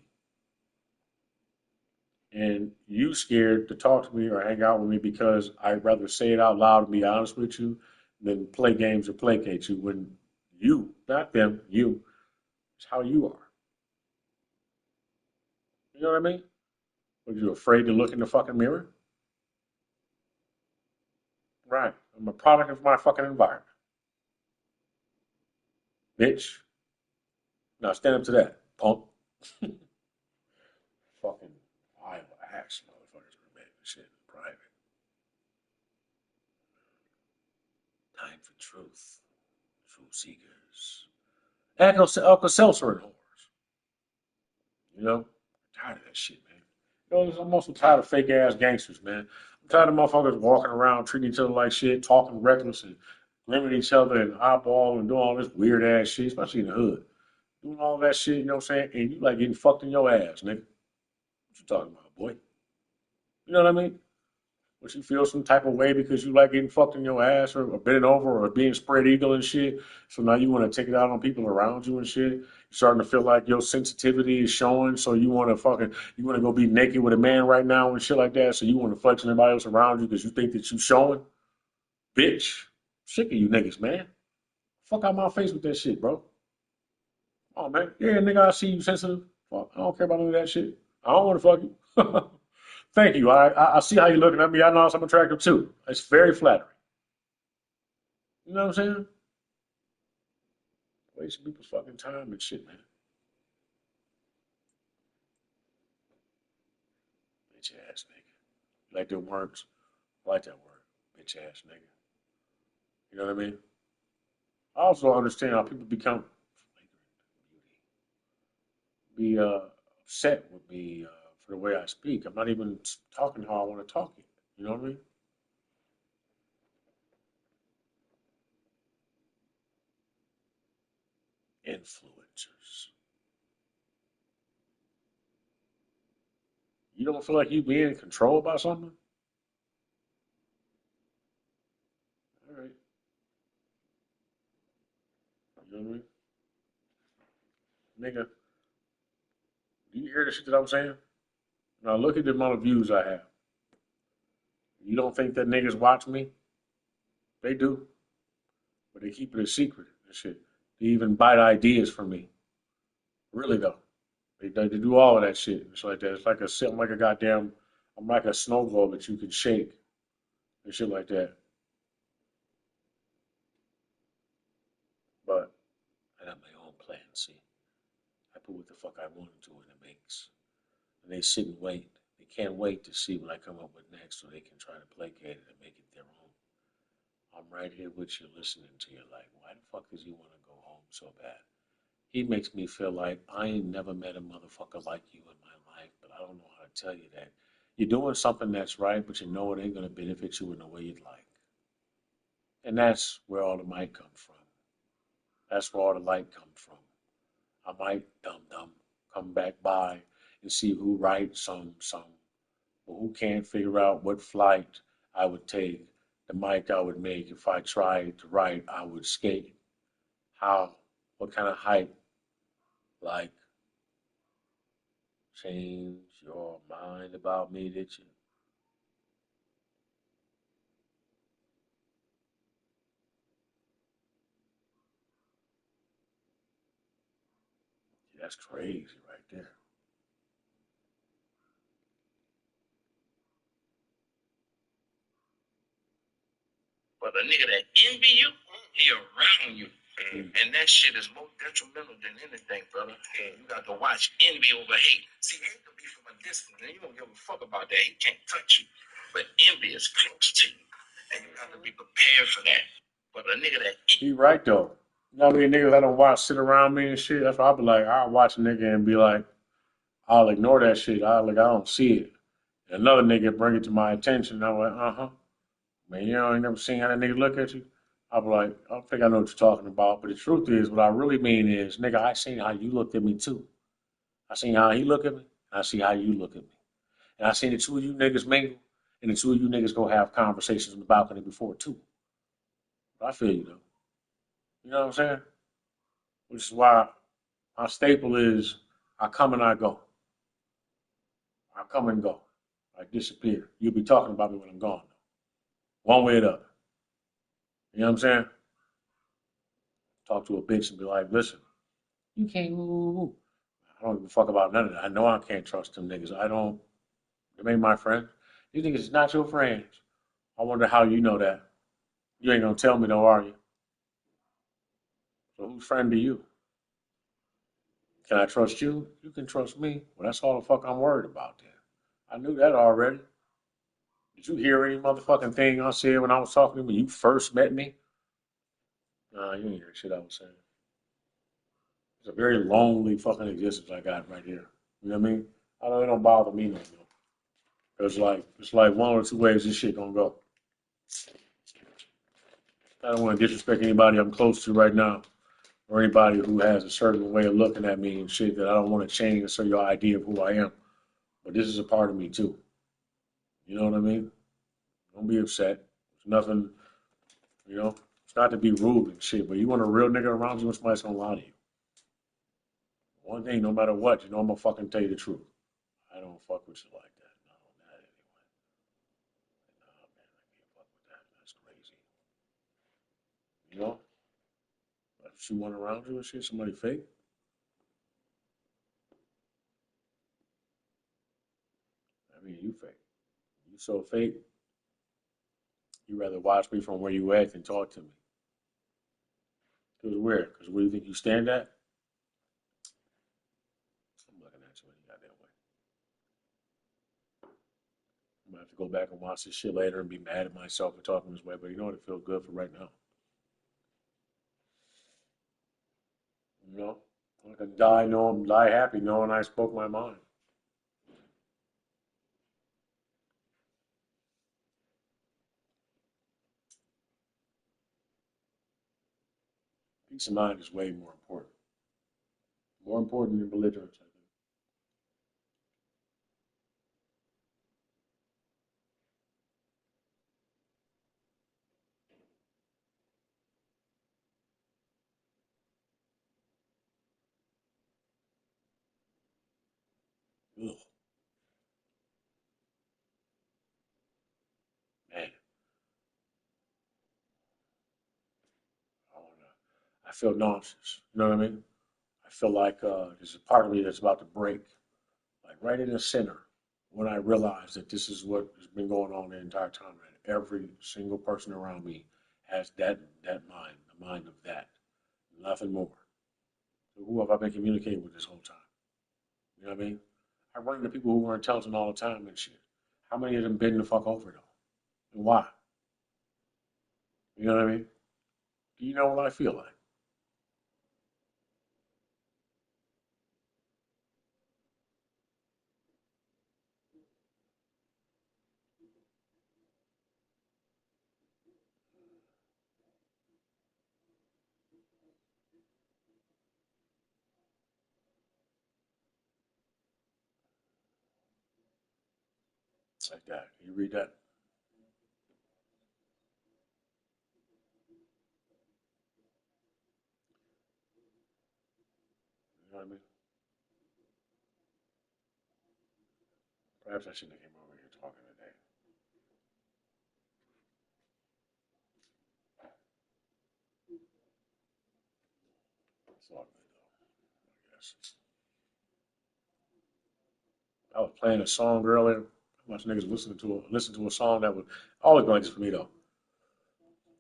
And you scared to talk to me or hang out with me because I'd rather say it out loud and be honest with you than play games or placate you when you, not them, you, it's how you are. You know what I mean? Were you afraid to look in the fucking mirror? Right. I'm a product of my fucking environment. Bitch. Now stand up to that, punk. Fucking wild ass motherfuckers were making shit in private. Time for truth. Truth seekers. Alka Seltzer and whores. You know? I'm tired of that shit, man. You know, I'm also tired of fake ass gangsters, man. I'm tired of motherfuckers walking around treating each other like shit, talking reckless and grimming each other and eyeball and doing all this weird ass shit, especially in the hood. Doing all that shit, you know what I'm saying? And you like getting fucked in your ass, nigga. What you talking about, boy? You know what I mean? But you feel some type of way because you like getting fucked in your ass or bending over or being spread eagle and shit. So now you want to take it out on people around you and shit. You're starting to feel like your sensitivity is showing. So you want to go be naked with a man right now and shit like that. So you want to flex on everybody else around you because you think that you showing. Bitch. Sick of you niggas, man. Fuck out my face with that shit, bro. Oh, man. Yeah, nigga, I see you sensitive. Fuck, I don't care about none of that shit. I don't want to fuck you. Thank you. I see how you're looking at me. I know I'm attractive too. It's very flattering. You know what I'm saying? Wasting people's fucking time and shit, man. Bitch ass nigga. You like them words? I like that word. Bitch ass nigga. You know what I mean? I also understand how people become be upset with me for the way I speak. I'm not even talking how I want to talk it. You know what I mean? Influencers. You don't feel like you being controlled by something? All right. You know what I mean? Nigga, do you hear the shit that I'm saying? Now look at the amount of views I have. You don't think that niggas watch me? They do, but they keep it a secret and shit. They even bite ideas from me. Really though, they do all of that shit. It's like that. It's like I'm like a goddamn. I'm like a snow globe that you can shake and shit like that. But I got my own plan. See, I put what the fuck I want into it and it makes. And they sit and wait. They can't wait to see what I come up with next, so they can try to placate it and make it their own. I'm right here with you, listening to you. Like, why the fuck does he want to go home so bad? He makes me feel like I ain't never met a motherfucker like you in my life, but I don't know how to tell you that. You're doing something that's right, but you know it ain't gonna benefit you in the way you'd like. And that's where all the might comes from. That's where all the light comes from. I might dum come back by and see who writes some, but who can't figure out what flight I would take, the mic I would make if I tried to write, I would skate. How, what kind of height, like change your mind about me, did you? That's crazy right there. But a nigga that envy you, he around you. And that shit is more detrimental than anything, brother. You got to watch envy over hate. See, hate could be from a distance, and you don't give a fuck about that. He can't touch you. But envy is close to you. And you got to be prepared for that. But a nigga that He right though. You know what I mean? Niggas I don't watch sit around me and shit. That's why I be like, I'll watch a nigga and be like, I'll ignore that shit. I don't see it. And another nigga bring it to my attention. And I'm like, man, you know, I ain't never seen how that nigga look at you. I'll be like, I don't think I know what you're talking about. But the truth is, what I really mean is, nigga, I seen how you looked at me too. I seen how he look at me. I see how you look at me. And I seen the two of you niggas mingle, and the two of you niggas go have conversations on the balcony before too. But I feel you though. You know what I'm saying? Which is why my staple is I come and I go. I come and go. I disappear. You'll be talking about me when I'm gone. One way or the other. You know what I'm saying? Talk to a bitch and be like, listen, you can't woo. I don't give a fuck about none of that. I know I can't trust them niggas. I don't. They ain't my friends. These niggas is not your friends. I wonder how you know that. You ain't gonna tell me, though, are you? So whose friend are you? Can I trust you? You can trust me. Well, that's all the fuck I'm worried about then. I knew that already. Did you hear any motherfucking thing I said when I was talking to you when you first met me? Nah, you didn't hear shit I was saying. It's a very lonely fucking existence I got right here. You know what I mean? I don't, it don't bother me no more. It's like one or two ways this shit gonna go. I don't want to disrespect anybody I'm close to right now, or anybody who has a certain way of looking at me and shit that I don't want to change so your idea of who I am. But this is a part of me too. You know what I mean? Don't be upset. It's nothing, you know. It's not to be rude and shit, but you want a real nigga around you when somebody's gonna lie to you. One thing, no matter what, you know I'm gonna fucking tell you the truth. I don't fuck with you like that. No, not anyway. Nah, man, I can't fuck with that. That's crazy. You know? If you want around you and shit, somebody fake, I mean, you fake. You so fake, you rather watch me from where you at than talk to me. Cause where? Cause where you think you stand at? I'm looking at you any goddamn way. I'm gonna have to go back and watch this shit later and be mad at myself for talking this way. But you know what? It feels good for right now. You know, I can die happy knowing I spoke my mind. Peace of mind is way more important than belligerence. I think. Ugh, man, I don't know. I feel nauseous. You know what I mean? I feel like there's a part of me that's about to break, like right in the center, when I realize that this is what has been going on the entire time, and every single person around me has that mind, the mind of that, nothing more. So who have I been communicating with this whole time? You know what I mean? I run into people who are intelligent all the time and shit. How many of them bend the fuck over though? And why? You know what I mean? Do you know what I feel like? It's like that. You read that? You know what I mean? Perhaps I shouldn't have came over here talking today. It's all good though, I guess. I was playing a song earlier. How much niggas listen to a song that would always going for me though.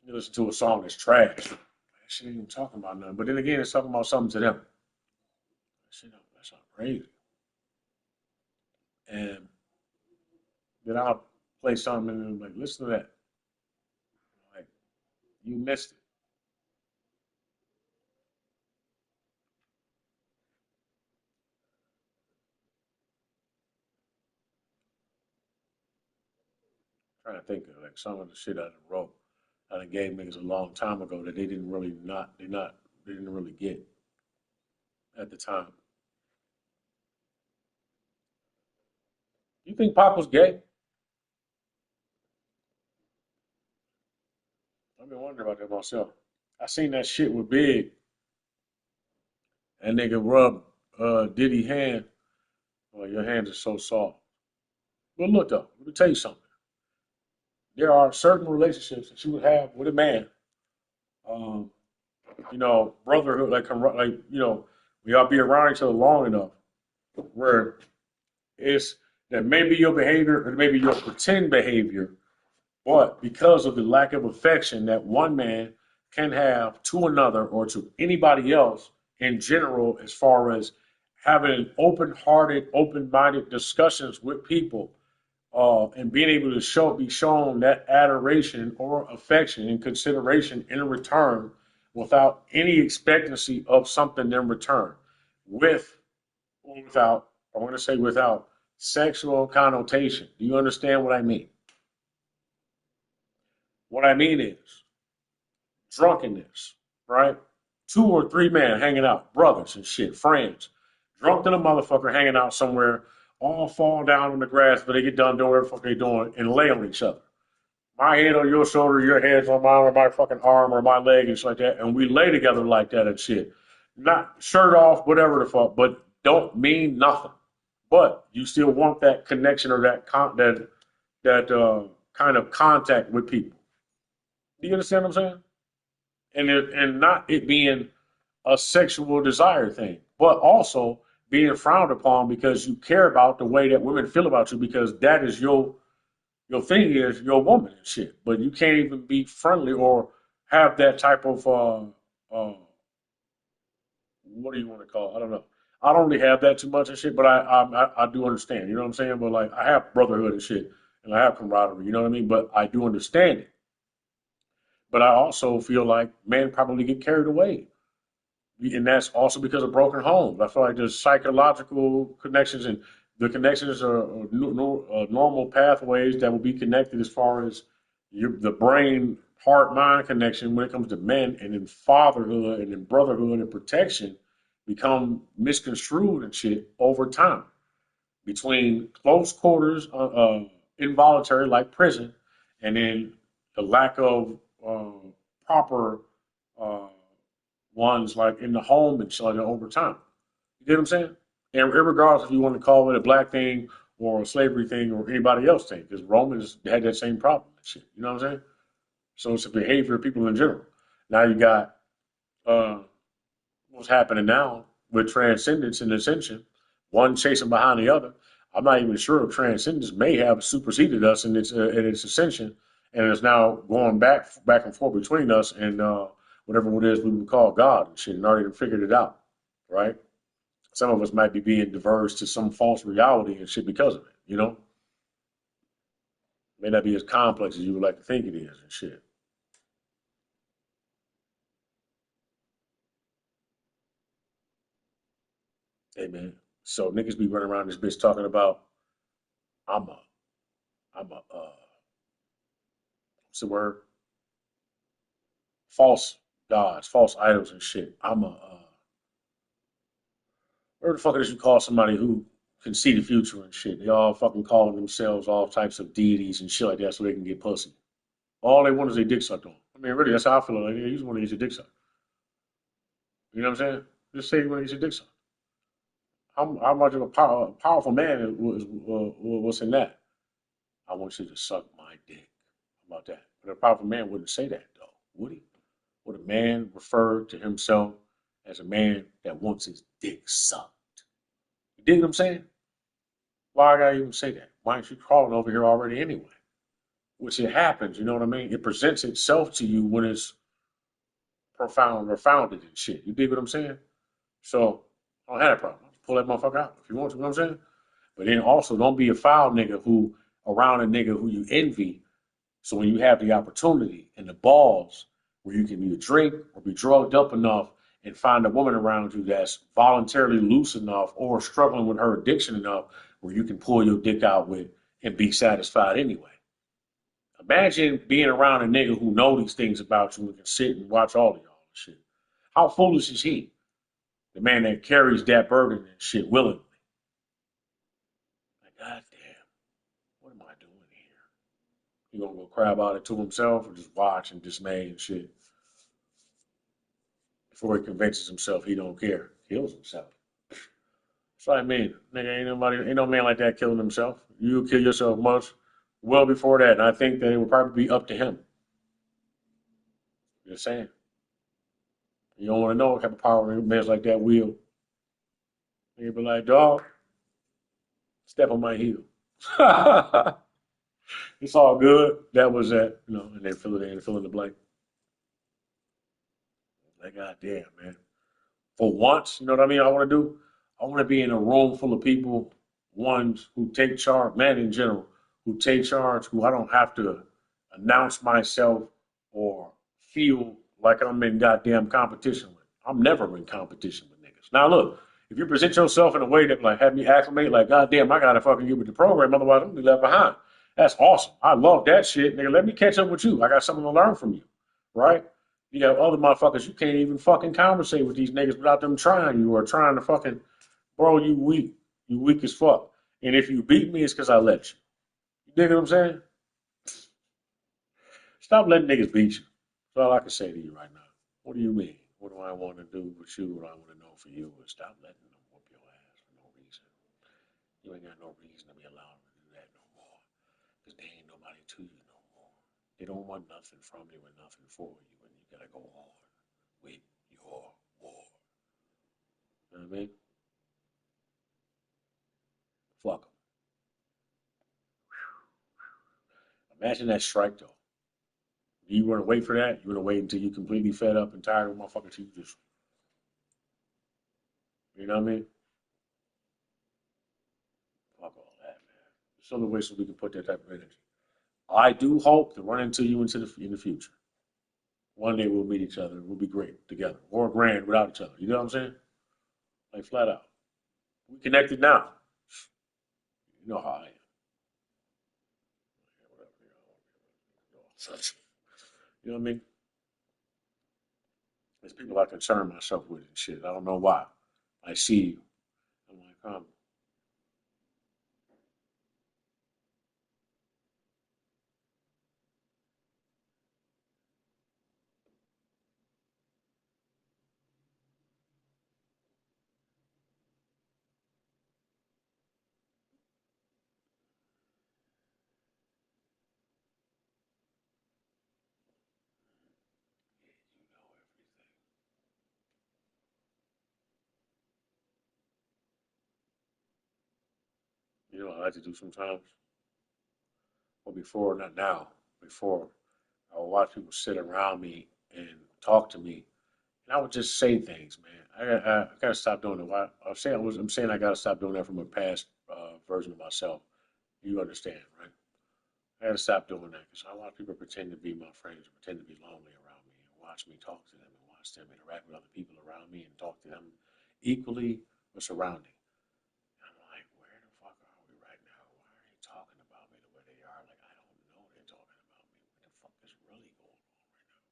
You listen to a song that's trash. That shit ain't even talking about nothing. But then again, it's talking about something to them. Shit, that's not crazy. And then I'll play something and like, listen to that. Like, you missed it. I'm trying to think of like some of the shit I done wrote. I done gave niggas a long time ago that they didn't really they didn't really get at the time. You think Pop was gay? I've been wondering about that myself. I seen that shit with Big and nigga rub Diddy hand. Oh, your hands are so soft. But look though, let me tell you something. There are certain relationships that you would have with a man, um, brotherhood, like we all be around each other long enough where it's that maybe your behavior or maybe your pretend behavior, but because of the lack of affection that one man can have to another or to anybody else in general, as far as having open-hearted, open-minded discussions with people, and being able to be shown that adoration or affection and consideration in return without any expectancy of something in return, with or without, I want to say without sexual connotation. Do you understand what I mean? What I mean is drunkenness, right? Two or three men hanging out, brothers and shit, friends, drunk than a motherfucker hanging out somewhere, all fall down on the grass, but they get done doing whatever the fuck they doing and lay on each other. My head on your shoulder, your head's on mine, or my fucking arm, or my leg, and shit like that, and we lay together like that and shit. Not shirt off, whatever the fuck, but don't mean nothing. But you still want that connection or that kind of contact with people. Do you understand what I'm saying? And not it being a sexual desire thing, but also being frowned upon because you care about the way that women feel about you because that is your thing is your woman and shit. But you can't even be friendly or have that type of what do you want to call it? I don't know. I don't really have that too much and shit, but I do understand. You know what I'm saying? But like I have brotherhood and shit, and I have camaraderie. You know what I mean? But I do understand it. But I also feel like men probably get carried away, and that's also because of broken homes. I feel like there's psychological connections, and the connections are normal pathways that will be connected as far as the brain heart mind connection when it comes to men, and then fatherhood and then brotherhood and protection become misconstrued and shit over time between close quarters, involuntary like prison, and then the lack of proper uh, ones like in the home and shit like that over time. You get what I'm saying? And regardless if you want to call it a black thing or a slavery thing or anybody else thing, because Romans had that same problem and shit. You know what I'm saying? So it's a behavior of people in general. Now you got uh, what's happening now with transcendence and ascension, one chasing behind the other. I'm not even sure if transcendence may have superseded us in its ascension, and is now going back and forth between us and whatever it is we would call God and shit, and already figured it out, right? Some of us might be being diverged to some false reality and shit because of it, you know? It may not be as complex as you would like to think it is and shit. Hey man. So niggas be running around this bitch talking about I'm a I'm a what's the word? False gods, false idols and shit. I'm a where the fuck is you call somebody who can see the future and shit? They all fucking calling themselves all types of deities and shit like that so they can get pussy. All they want is a dick sucked on. I mean, really, that's how I feel. Like, yeah, you just want to get your dick sucked. You know what I'm saying? Just say you want to get your dick sucked. how much of a powerful man was in that? I want you to suck my dick. How about that? But a powerful man wouldn't say that, though, would he? Would a man refer to himself as a man that wants his dick sucked? You dig what I'm saying? Why I gotta even say that? Why aren't you crawling over here already anyway? Which it happens, you know what I mean? It presents itself to you when it's profound or founded and shit. You dig what I'm saying? So I don't have a problem. Pull that motherfucker out if you want to, you know what I'm saying? But then also don't be a foul nigga who around a nigga who you envy. So when you have the opportunity and the balls where you can either drink or be drugged up enough and find a woman around you that's voluntarily loose enough or struggling with her addiction enough where you can pull your dick out with and be satisfied anyway. Imagine being around a nigga who know these things about you and can sit and watch all of y'all and shit. How foolish is he? The man that carries that burden and shit willingly. Like, goddamn, what am I doing here? He gonna go cry about it to himself or just watch and dismay and shit before he convinces himself he don't care. Kills himself. That's what I mean. Nigga, ain't no man like that killing himself. You kill yourself much well before that, and I think that it would probably be up to him. Just saying. You don't want to know what type of power a man's like that wield. He'd be like, dog, step on my heel. It's all good. That was that, you know, and then fill it in, fill in the blank. Like, goddamn, man. For once, you know what I mean? I want to do. I want to be in a room full of people, ones who take charge, men in general, who take charge, who I don't have to announce myself or feel like I'm in goddamn competition with. I'm never in competition with niggas. Now, look, if you present yourself in a way that like have me acclimate, like goddamn, I gotta fucking get with the program, otherwise I'm gonna be left behind. That's awesome. I love that shit, nigga. Let me catch up with you. I got something to learn from you, right? You got other motherfuckers, you can't even fucking conversate with these niggas without them trying you or trying to fucking, bro, you weak. You weak as fuck. And if you beat me, it's because I let you. You dig what I'm saying? Stop letting niggas beat you. That's all I can say to you right now. What do you mean? What do I want to do with you? What I want to know for you is stop letting them whoop your ass for no reason. You ain't got no reason to be allowing them to do that no more. Because they ain't nobody to you no more. They don't want nothing from you and nothing for you. And you got to go on with your war. You know what I mean? Fuck them. Imagine that strike though. You want to wait for that? You want to wait until you completely fed up and tired of motherfuckers? You just, you know what I mean? Fuck all that, man. There's other ways so we can put that type of energy. I do hope to run into you in the future. One day we'll meet each other. We'll be great together, or grand without each other. You know what I'm saying? Like flat out. We connected now. You know how I am. You know what I mean? There's people I concern myself with and shit. I don't know why. I see you. I'm like, you know what I like to do sometimes? Well, before, not now, before, I would watch people sit around me and talk to me. And I would just say things, man. I gotta stop doing it. Why? I'm saying I gotta stop doing that from a past version of myself. You understand, right? I gotta stop doing that because I watch people pretend to be my friends, pretend to be lonely around me, and watch me talk to them and watch them interact with other people around me and talk to them equally or surrounding. I'm like, where the fuck are we right now? Why are they talking about me the way they are? Like, I don't know they're talking about me. What the fuck is really going on right now?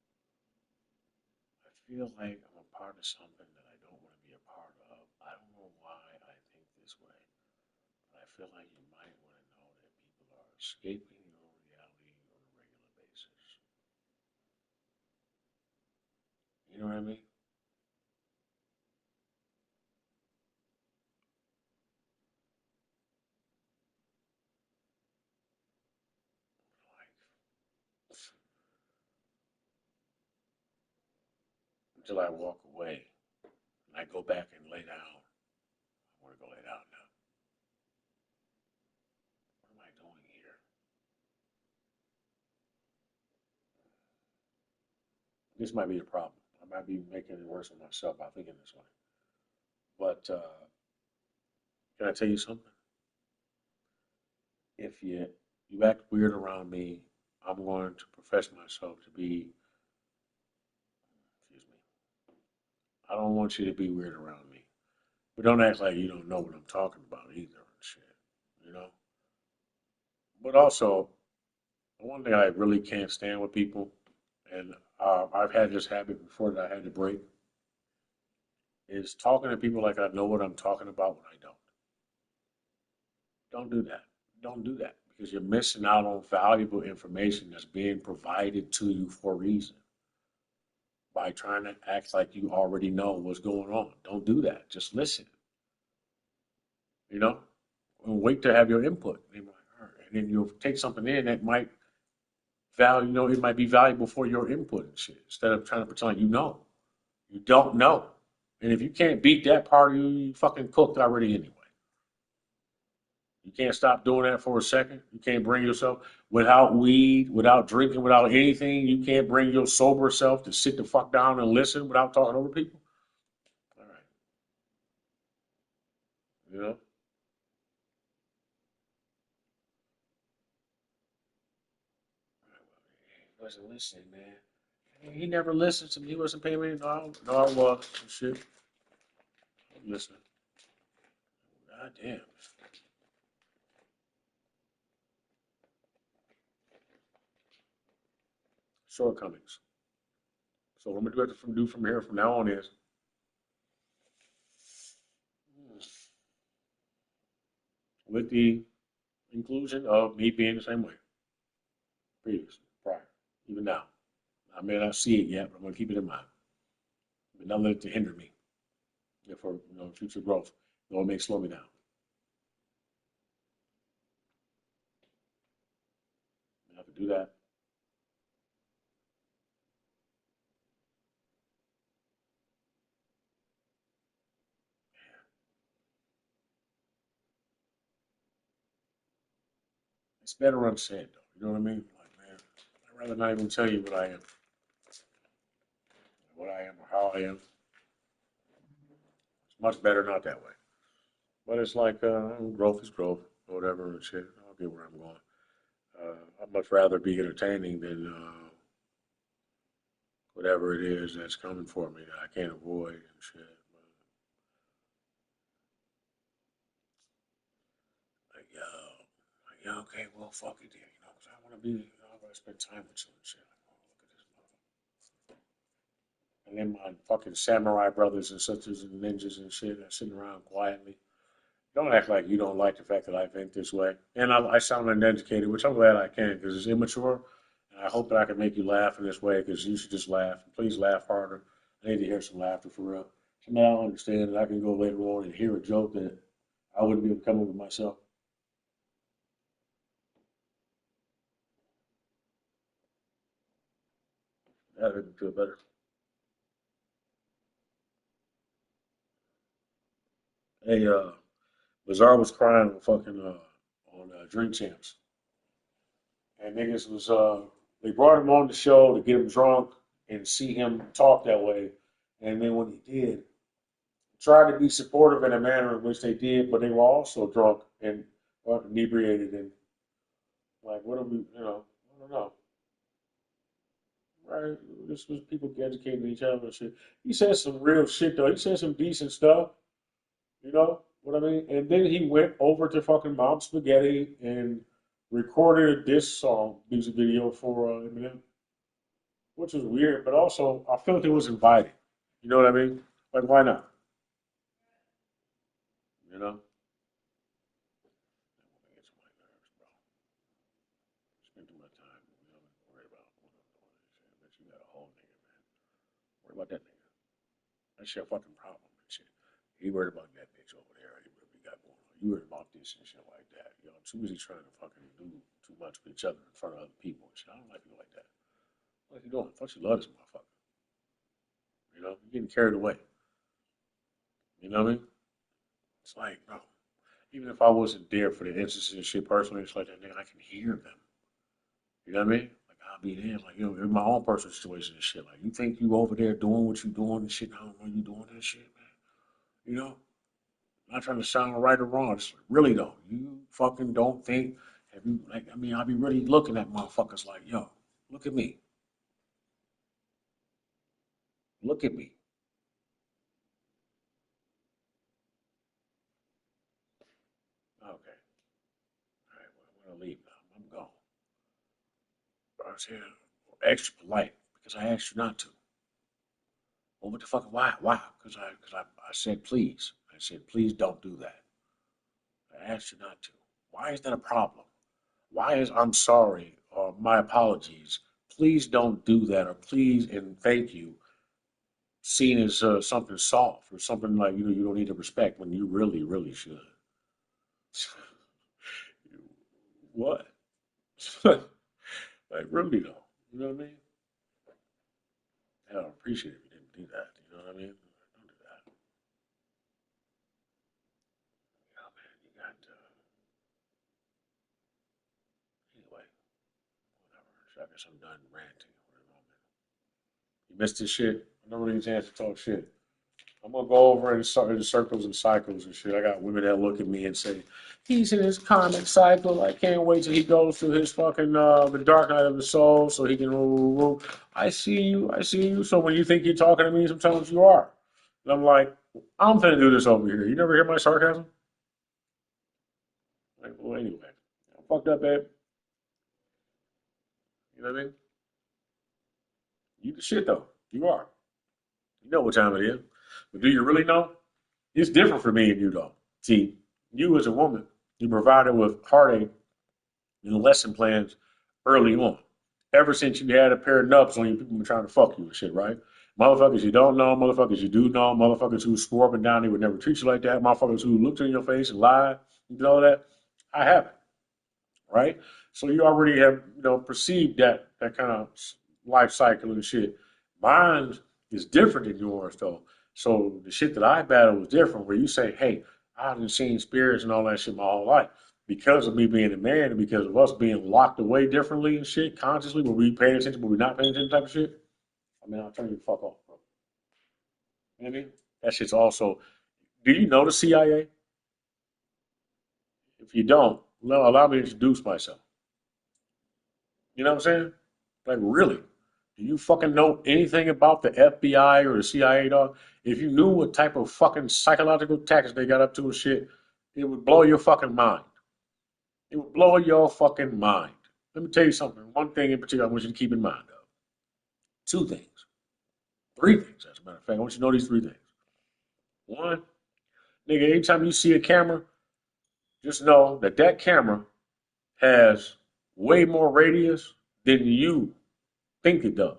I feel like I'm a part of something that I don't want to be a part of. I don't know why I think this way, but I feel like you might want to know that people are escaping your reality on a regular basis. You know what I mean? until I walk away and I go back and lay down. I want to go lay down now. What am I doing here? This might be a problem. I might be making it worse for myself by thinking this way. But can I tell you something? If you act weird around me, I'm going to profess myself to be. Excuse me. I don't want you to be weird around me. But don't act like you don't know what I'm talking about either and shit. You know? But also, one thing I really can't stand with people, and I've had this habit before that I had to break, is talking to people like I know what I'm talking about when I don't. Don't do that. Don't do that because you're missing out on valuable information that's being provided to you for a reason by trying to act like you already know what's going on. Don't do that. Just listen, you know, and wait to have your input. And like, all right. And then you'll take something in that might value, it might be valuable for your input and shit instead of trying to pretend like you know. You don't know. And if you can't beat that part of you, you fucking cooked already anyway. You can't stop doing that for a second. You can't bring yourself without weed, without drinking, without anything. You can't bring your sober self to sit the fuck down and listen without talking over people. All right, you know, he wasn't listening, man. He never listened to me. He wasn't paying me. No, I was. Shit, I'm listening. God damn. Shortcomings. So what I'm gonna do from here from now on is with the inclusion of me being the same way, previously, prior, even now. I may not see it yet, but I'm gonna keep it in mind. But not let it to hinder me for future growth. No, it may slow me down. I have to do that. It's better unsaid, though. You know what I mean? Like, man, I'd rather not even tell you what I am or how I am. It's much better not that way. But it's like growth is growth, or whatever and shit. I'll get where I'm going. I'd much rather be entertaining than whatever it is that's coming for me that I can't avoid and shit. Like, yeah, okay, well, fuck it then, because I want to I want to spend time with you and shit. Like, oh, look at this motherfucker. And then my fucking samurai brothers and sisters and ninjas and shit are sitting around quietly. Don't act like you don't like the fact that I think this way. And I sound uneducated, which I'm glad I can because it's immature. And I hope that I can make you laugh in this way because you should just laugh. Please laugh harder. I need to hear some laughter for real. So now I understand that I can go later on and hear a joke that I wouldn't be able to come up with myself. That would feel better. Hey, Bizarre was crying on fucking on Drink Champs, and niggas was they brought him on the show to get him drunk and see him talk that way, and then when he did, tried to be supportive in a manner in which they did, but they were also drunk and inebriated and like what are we, I don't know. Right? This was people educating each other and shit. He said some real shit though. He said some decent stuff. You know what I mean? And then he went over to fucking Mom Spaghetti and recorded a diss song music video for Eminem, which was weird, but also I felt it was inviting. You know what I mean? Like, why not? You know? It gets on my nerves, bro. Spend too much time, worry about what I'm doing and shit. But you got a whole nigga, man. Worry about that nigga. That's your fucking problem and shit. He worried about that bitch over there. He what we got going on. You worried about this and shit like that. Too busy trying to fucking do too much with each other in front of other people and shit. I don't like people like that. What are you doing? I thought you love this motherfucker. You know? getting carried away. You know what I mean? It's like, bro, even if I wasn't there for the instances and shit personally, it's like that nigga, I can hear them. You know what I mean? Like I'll be there, like in my own personal situation and shit. Like you think you over there doing what you doing and shit, I don't know you doing that shit, man. You know? I'm not trying to sound right or wrong. It's like, really though, you fucking don't think have you like I mean, I'll be really looking at motherfuckers like, yo, look at me. Look at me. Okay. All right, well, I'm gonna leave now. I'm gone. I was here extra polite because I asked you not to. Well, what the fuck? Why? Why? Because I said please. I said please don't do that. I asked you not to. Why is that a problem? Why is I'm sorry or my apologies? Please don't do that or please and thank you seen as something soft or something like you don't need to respect when you really really should. What? Like really though, you know what I mean? I don't appreciate if you didn't do that. You know what I mean? Don't do that. Oh man, you got anyway. Whatever. So I guess I'm done ranting for the moment. You missed this shit. I never really chance to talk shit. I'm gonna go over in circles and cycles and shit. I got women that look at me and say, "He's in his karmic cycle. I can't wait till he goes through his fucking the dark night of the soul, so he can." I see you. I see you. So when you think you're talking to me, sometimes you are. And I'm like, I'm finna do this over here. You never hear my sarcasm? Like, well, anyway, I'm fucked up, babe. You know what I mean? You the shit though. You are. You know what time it is. But do you really know? It's different for me and you though. See, you as a woman, you provided with heartache and lesson plans early on. Ever since you had a pair of nubs on you, people been trying to fuck you and shit, right? Motherfuckers you don't know, motherfuckers you do know, motherfuckers who swore up and down they would never treat you like that, motherfuckers who looked in your face and lied, you know that. I haven't, right? So you already have, perceived that kind of life cycle and shit. Mine is different than yours though. So the shit that I battle was different. Where you say, "Hey, I've seen spirits and all that shit my whole life." Because of me being a man and because of us being locked away differently and shit, consciously, where we paying attention, where we not paying attention type of shit. I mean, I'll turn you the fuck off, bro. You know what I mean? That shit's also. Do you know the CIA? If you don't, no, allow me to introduce myself. You know what I'm saying? Like, really? Do you fucking know anything about the FBI or the CIA, dog? If you knew what type of fucking psychological tactics they got up to and shit, it would blow your fucking mind. It would blow your fucking mind. Let me tell you something. One thing in particular I want you to keep in mind, though. Two things. Three things, as a matter of fact. I want you to know these three things. One, nigga, anytime you see a camera, just know that that camera has way more radius than you think it does.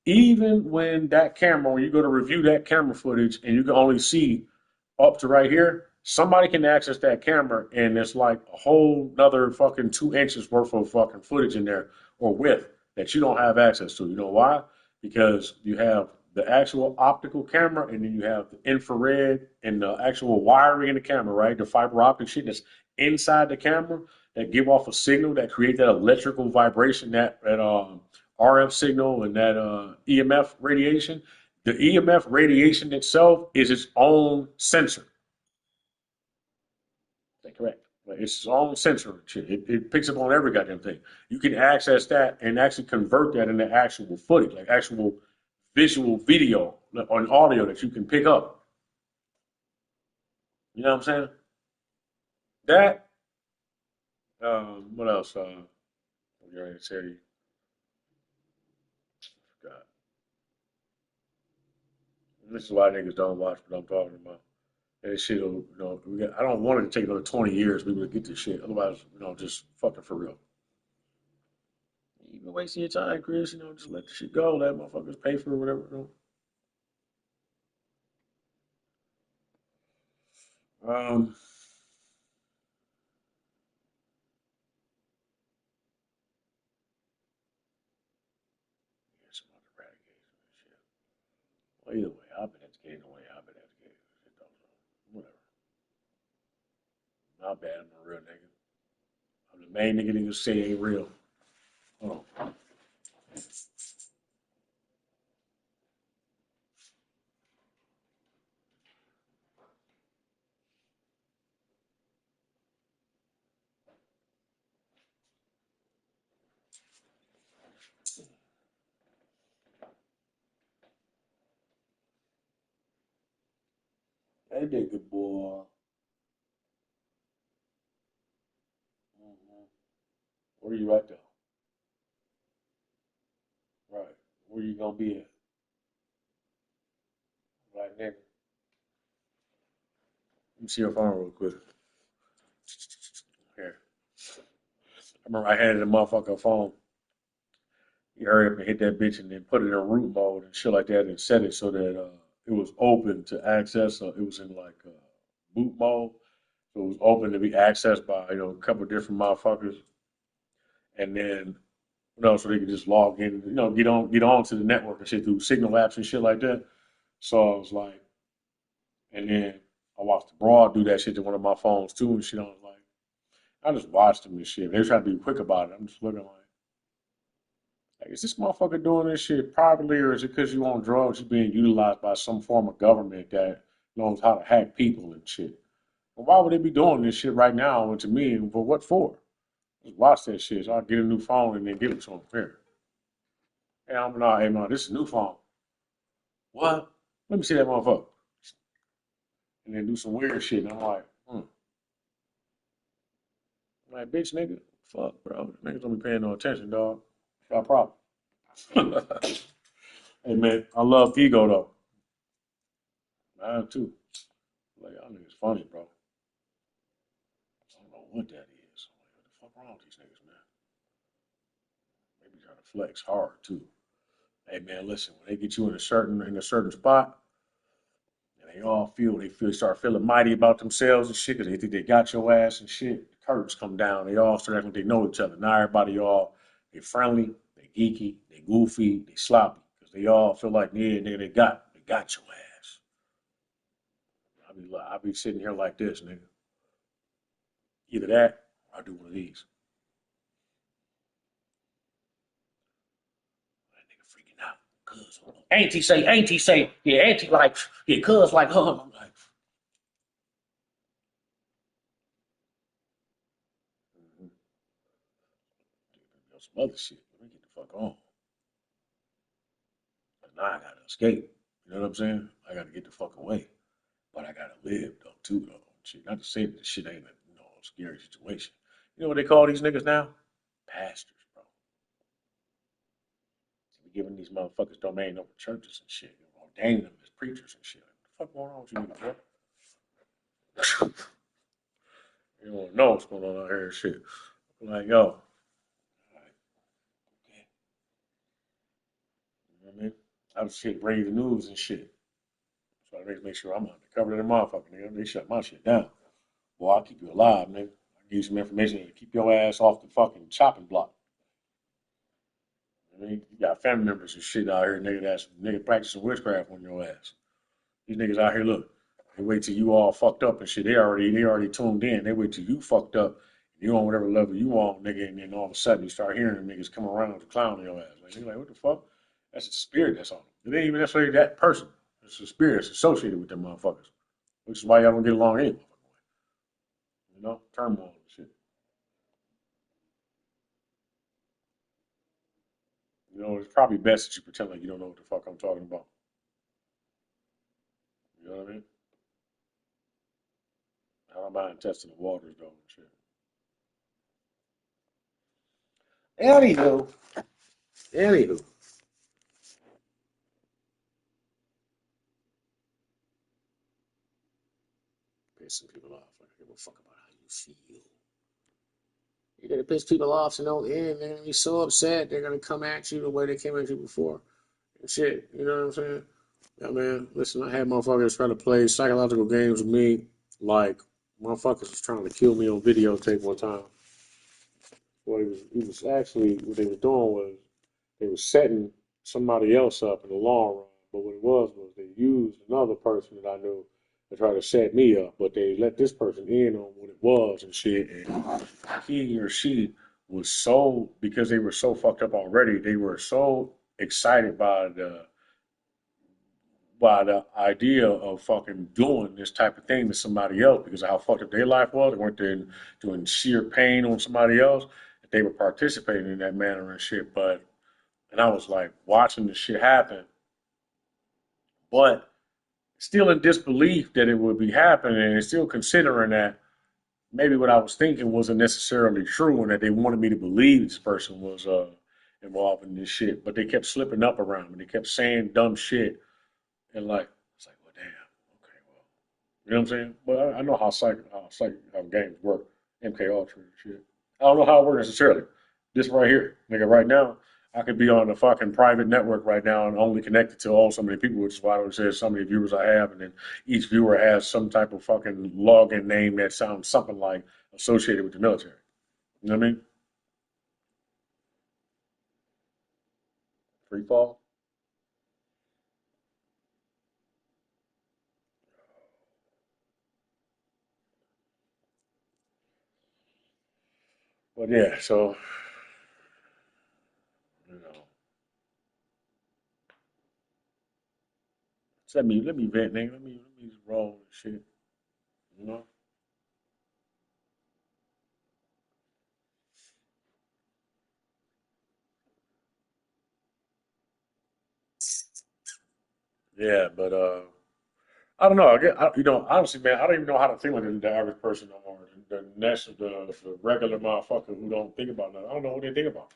Even when that camera, when you go to review that camera footage and you can only see up to right here, somebody can access that camera and it's like a whole another fucking 2 inches worth of fucking footage in there or width that you don't have access to. You know why? Because you have the actual optical camera and then you have the infrared and the actual wiring in the camera, right? The fiber optic shit that's inside the camera that give off a signal that create that electrical vibration, that RF signal and that EMF radiation. The EMF radiation itself is its own sensor. Is that correct? Like, it's its own sensor. It picks up on every goddamn thing. You can access that and actually convert that into actual footage, like actual visual video on audio that you can pick up. You know what I'm saying? That, what else? You already said you forgot. This is why niggas don't watch what I'm talking about. And shit, I don't want it to take another 20 years for people to get this shit. Otherwise, just fucking for real. You've been wasting your time, Chris. Just let the shit go. Let motherfuckers pay for it, whatever. Um, yeah, some other eradication and shit. Well, either way, I've been educated the way I've been educated. Shit don't know. Whatever. Not bad. I'm a real nigga. I'm the main nigga that you say ain't real. Hold on. That nigga boy. Mhm. Where you at though? Right. Where you gonna be at? Right, nigga. Let me see your phone real quick. Here. I remember I had it in a motherfucking phone. You hurry up and hit that bitch and then put it in root mode and shit like that and set it so that it was open to access. It was in like boot mode. So it was open to be accessed by, a couple of different motherfuckers. And then, so they could just log in, get on to the network and shit through signal apps and shit like that. So I was like, and then I watched the broad do that shit to one of my phones too and shit. I was like, I just watched them and shit. They try to be quick about it. I'm just looking like, is this motherfucker doing this shit privately or is it because you on drugs? You being utilized by some form of government that knows how to hack people and shit. Well, why would they be doing this shit right now? And to me, for what for? Just watch that shit. So I get a new phone and then give it to him. Here. Hey, man, this is a new phone. What? Let me see that motherfucker. And then do some weird shit. And I'm like, I'm like, bitch, nigga, fuck, bro. Niggas don't be paying no attention, dog. Got a problem. Hey, man, I love ego, though. Mine, too. Like, y'all niggas funny, bro. I don't know what that is. I'm like, what the fuck wrong with these niggas, man? They be trying to flex hard, too. Hey, man, listen, when they get you in a certain spot, and they start feeling mighty about themselves and shit, because they think they got your ass and shit. The curtains come down. They all start acting like they know each other. Now everybody all, they friendly, they geeky, they goofy, they sloppy. Because they all feel like, yeah, nigga, they got your ass. I be sitting here like this, nigga. Either that, or I do one of these. That nigga freaking out. Cuz, auntie say, yeah, auntie like, yeah, cuz like, huh. I'm like, mm-hmm. Some other shit. Let me get the fuck on. But now I gotta escape. You know what I'm saying? I gotta get the fuck away. But I gotta live though too though. Shit, not to say that this shit ain't a scary situation. You know what they call these niggas now? Pastors, bro. They be giving these motherfuckers domain over churches and shit. Ordaining them as preachers and shit. What the fuck going on with you niggas, bro? You don't know what's going on out here and shit. I'm like, yo, all right, okay. You know what I mean? I was shit bring the news and shit. So I make sure I'm undercover than a motherfucker, nigga. They shut my shit down. Boy, I'll keep you alive, nigga. I'll give you some information to keep your ass off the fucking chopping block. I mean, you got family members and shit out here, nigga, that's nigga practicing witchcraft on your ass. These niggas out here, look, they wait till you all fucked up and shit. They already tuned in. They wait till you fucked up. You on whatever level you on, nigga, and then all of a sudden you start hearing them niggas come around to clown on your ass. Like, nigga, like, what the fuck? That's a spirit that's on them. It ain't even necessarily that person. It's a spirit that's associated with them motherfuckers. Which is why y'all don't get along anyway. Turmoil and shit. It's probably best that you pretend like you don't know what the fuck I'm talking about. You know what I mean? I don't mind testing the waters though and shit. Anywho, anywho, pissing people off. I don't give a fuck about how you feel. You're gonna piss people off to no end. They're gonna be so upset. They're gonna come at you the way they came at you before and shit. You know what I'm saying? Yeah, man. Listen, I had motherfuckers try to play psychological games with me. Like motherfuckers was trying to kill me on videotape one time. It was actually what they were doing was they were setting somebody else up in the long run. But what it was they used another person that I knew to try to set me up, but they let this person in on what it was and shit. And he or she was so, because they were so fucked up already, they were so excited by the idea of fucking doing this type of thing to somebody else because of how fucked up their life was. They weren't doing sheer pain on somebody else. They were participating in that manner and shit. And I was like watching the shit happen, but still in disbelief that it would be happening and still considering that maybe what I was thinking wasn't necessarily true and that they wanted me to believe this person was involved in this shit. But they kept slipping up around me. They kept saying dumb shit and like, it's like, well, damn, okay, well, you know what I'm saying? But I know how games work, MK Ultra and shit. I don't know how it works necessarily. This right here, nigga, right now, I could be on a fucking private network right now and only connected to all so many people, which is why I would say so many viewers I have, and then each viewer has some type of fucking login name that sounds something like associated with the military. You know what I mean? Free fall. But yeah, so you know, so let me vent, nigga. Let me just roll and shit. You know? Yeah, but I don't know. Honestly, man, I don't even know how to think like the average person no more. The regular motherfucker who don't think about nothing. I don't know what they think about.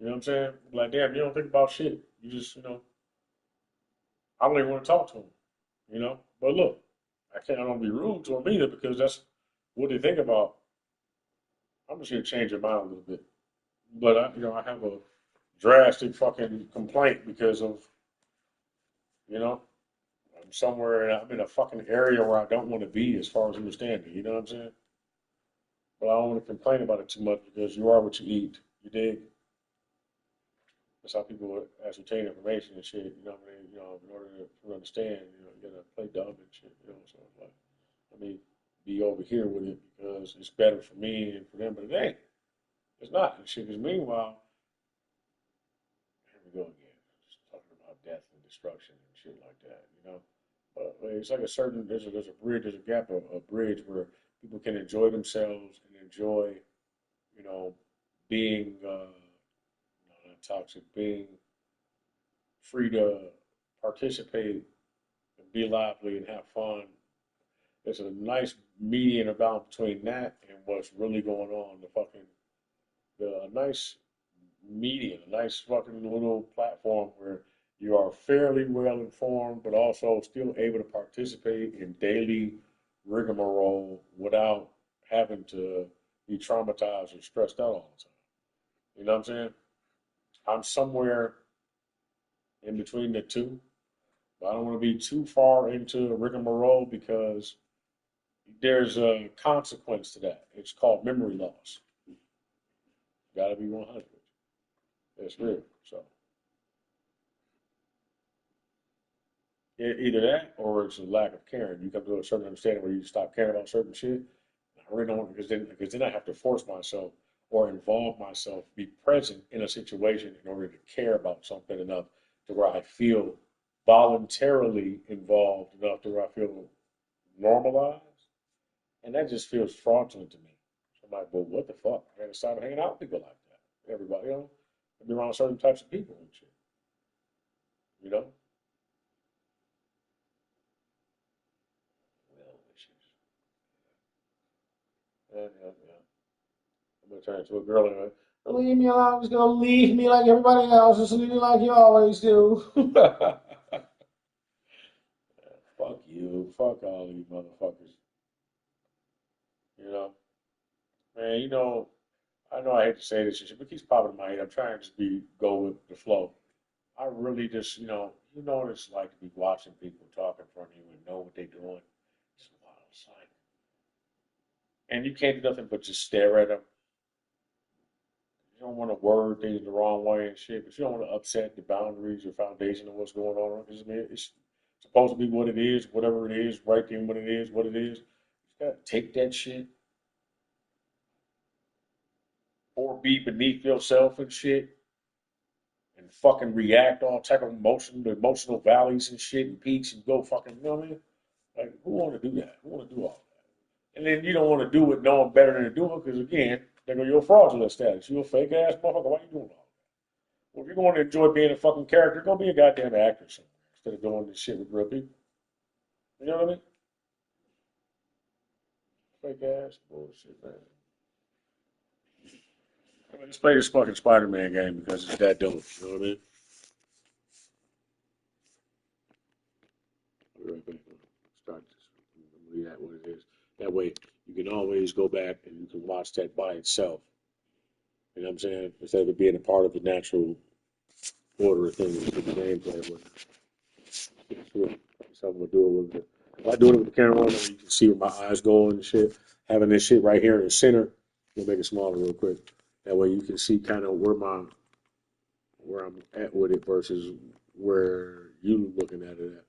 You know what I'm saying? Like, damn, you don't think about shit. You just, I don't even want to talk to them. You know. But look, I don't be rude to them either because that's what they think about. I'm just here to change your mind a little bit. But I have a drastic fucking complaint because of, you know, I'm somewhere and I'm in a fucking area where I don't want to be as far as understanding. You know what I'm saying? But I don't want to complain about it too much because you are what you eat. You dig? That's how people ascertain information and shit. You know what I mean? In order to understand, you gotta play dumb and shit. So it's like, let me be over here with it because it's better for me and for them, but it ain't. It's not and shit. Because meanwhile, here we go again, just talking about death and destruction and shit like that. But it's like there's a bridge, there's a gap, a bridge where people can enjoy themselves and enjoy, you know, being not toxic, being free to participate and be lively and have fun. There's a nice median about between that and what's really going on. The nice median, a nice fucking little platform where you are fairly well informed, but also still able to participate in daily rigmarole without having to be traumatized or stressed out all the time. You know what I'm saying? I'm somewhere in between the two. But I don't want to be too far into rigmarole because there's a consequence to that. It's called memory loss. Got to be 100. It's real. So either that or it's a lack of caring. You come to a certain understanding where you stop caring about certain shit. I really don't want because then I have to force myself or involve myself, be present in a situation in order to care about something enough to where I feel voluntarily involved enough to where I feel normalized. And that just feels fraudulent to me. So I'm like, well, what the fuck? I gotta start hanging out with people like that. Everybody, be around certain types of people and shit. You know? Well, yeah. I'm gonna turn into a girl and leave me alone. I'm just gonna leave me like everybody else. Just leave me like you always do. Fuck you. Fuck all you motherfuckers. You know? Man, I know I hate to say this shit, but it keeps popping in my head. I'm trying to just go with the flow. I really just, you know what it's like to be watching people talk in front of you and know what they're doing. It's wild. It's like, and you can't do nothing but just stare at them. You don't want to word things the wrong way and shit, but you don't want to upset the boundaries or foundation of what's going on. Because I mean, it's supposed to be what it is, whatever it is, right then what it is, what it is. You gotta take that shit or be beneath yourself and shit and fucking react all type of emotional valleys and shit and peaks and go fucking, you know what I mean? Like, who want to do that? Who want to do all that? And then you don't want to do it knowing better than to do it because, again, they go, you're a fraudulent status. You're a fake ass motherfucker. Why you doing all that? Well, if you're going to enjoy being a fucking character, go be a goddamn actor somewhere instead of doing this shit with real people. You know what I mean? Fake ass bullshit, man. I mean, let's play this fucking Spider-Man game because it's that dope. You know what I mean? I'll be right back. Start this. Read that what it is. That way, you can always go back and you can watch that by itself. You know what I'm saying? Instead of it being a part of the natural order of things with the gameplay. Something to do it with it. If I do it with the camera on, you can see where my eyes going and shit. Having this shit right here in the center, we'll make it smaller real quick. That way you can see kind of where I'm at with it versus where you looking at it at.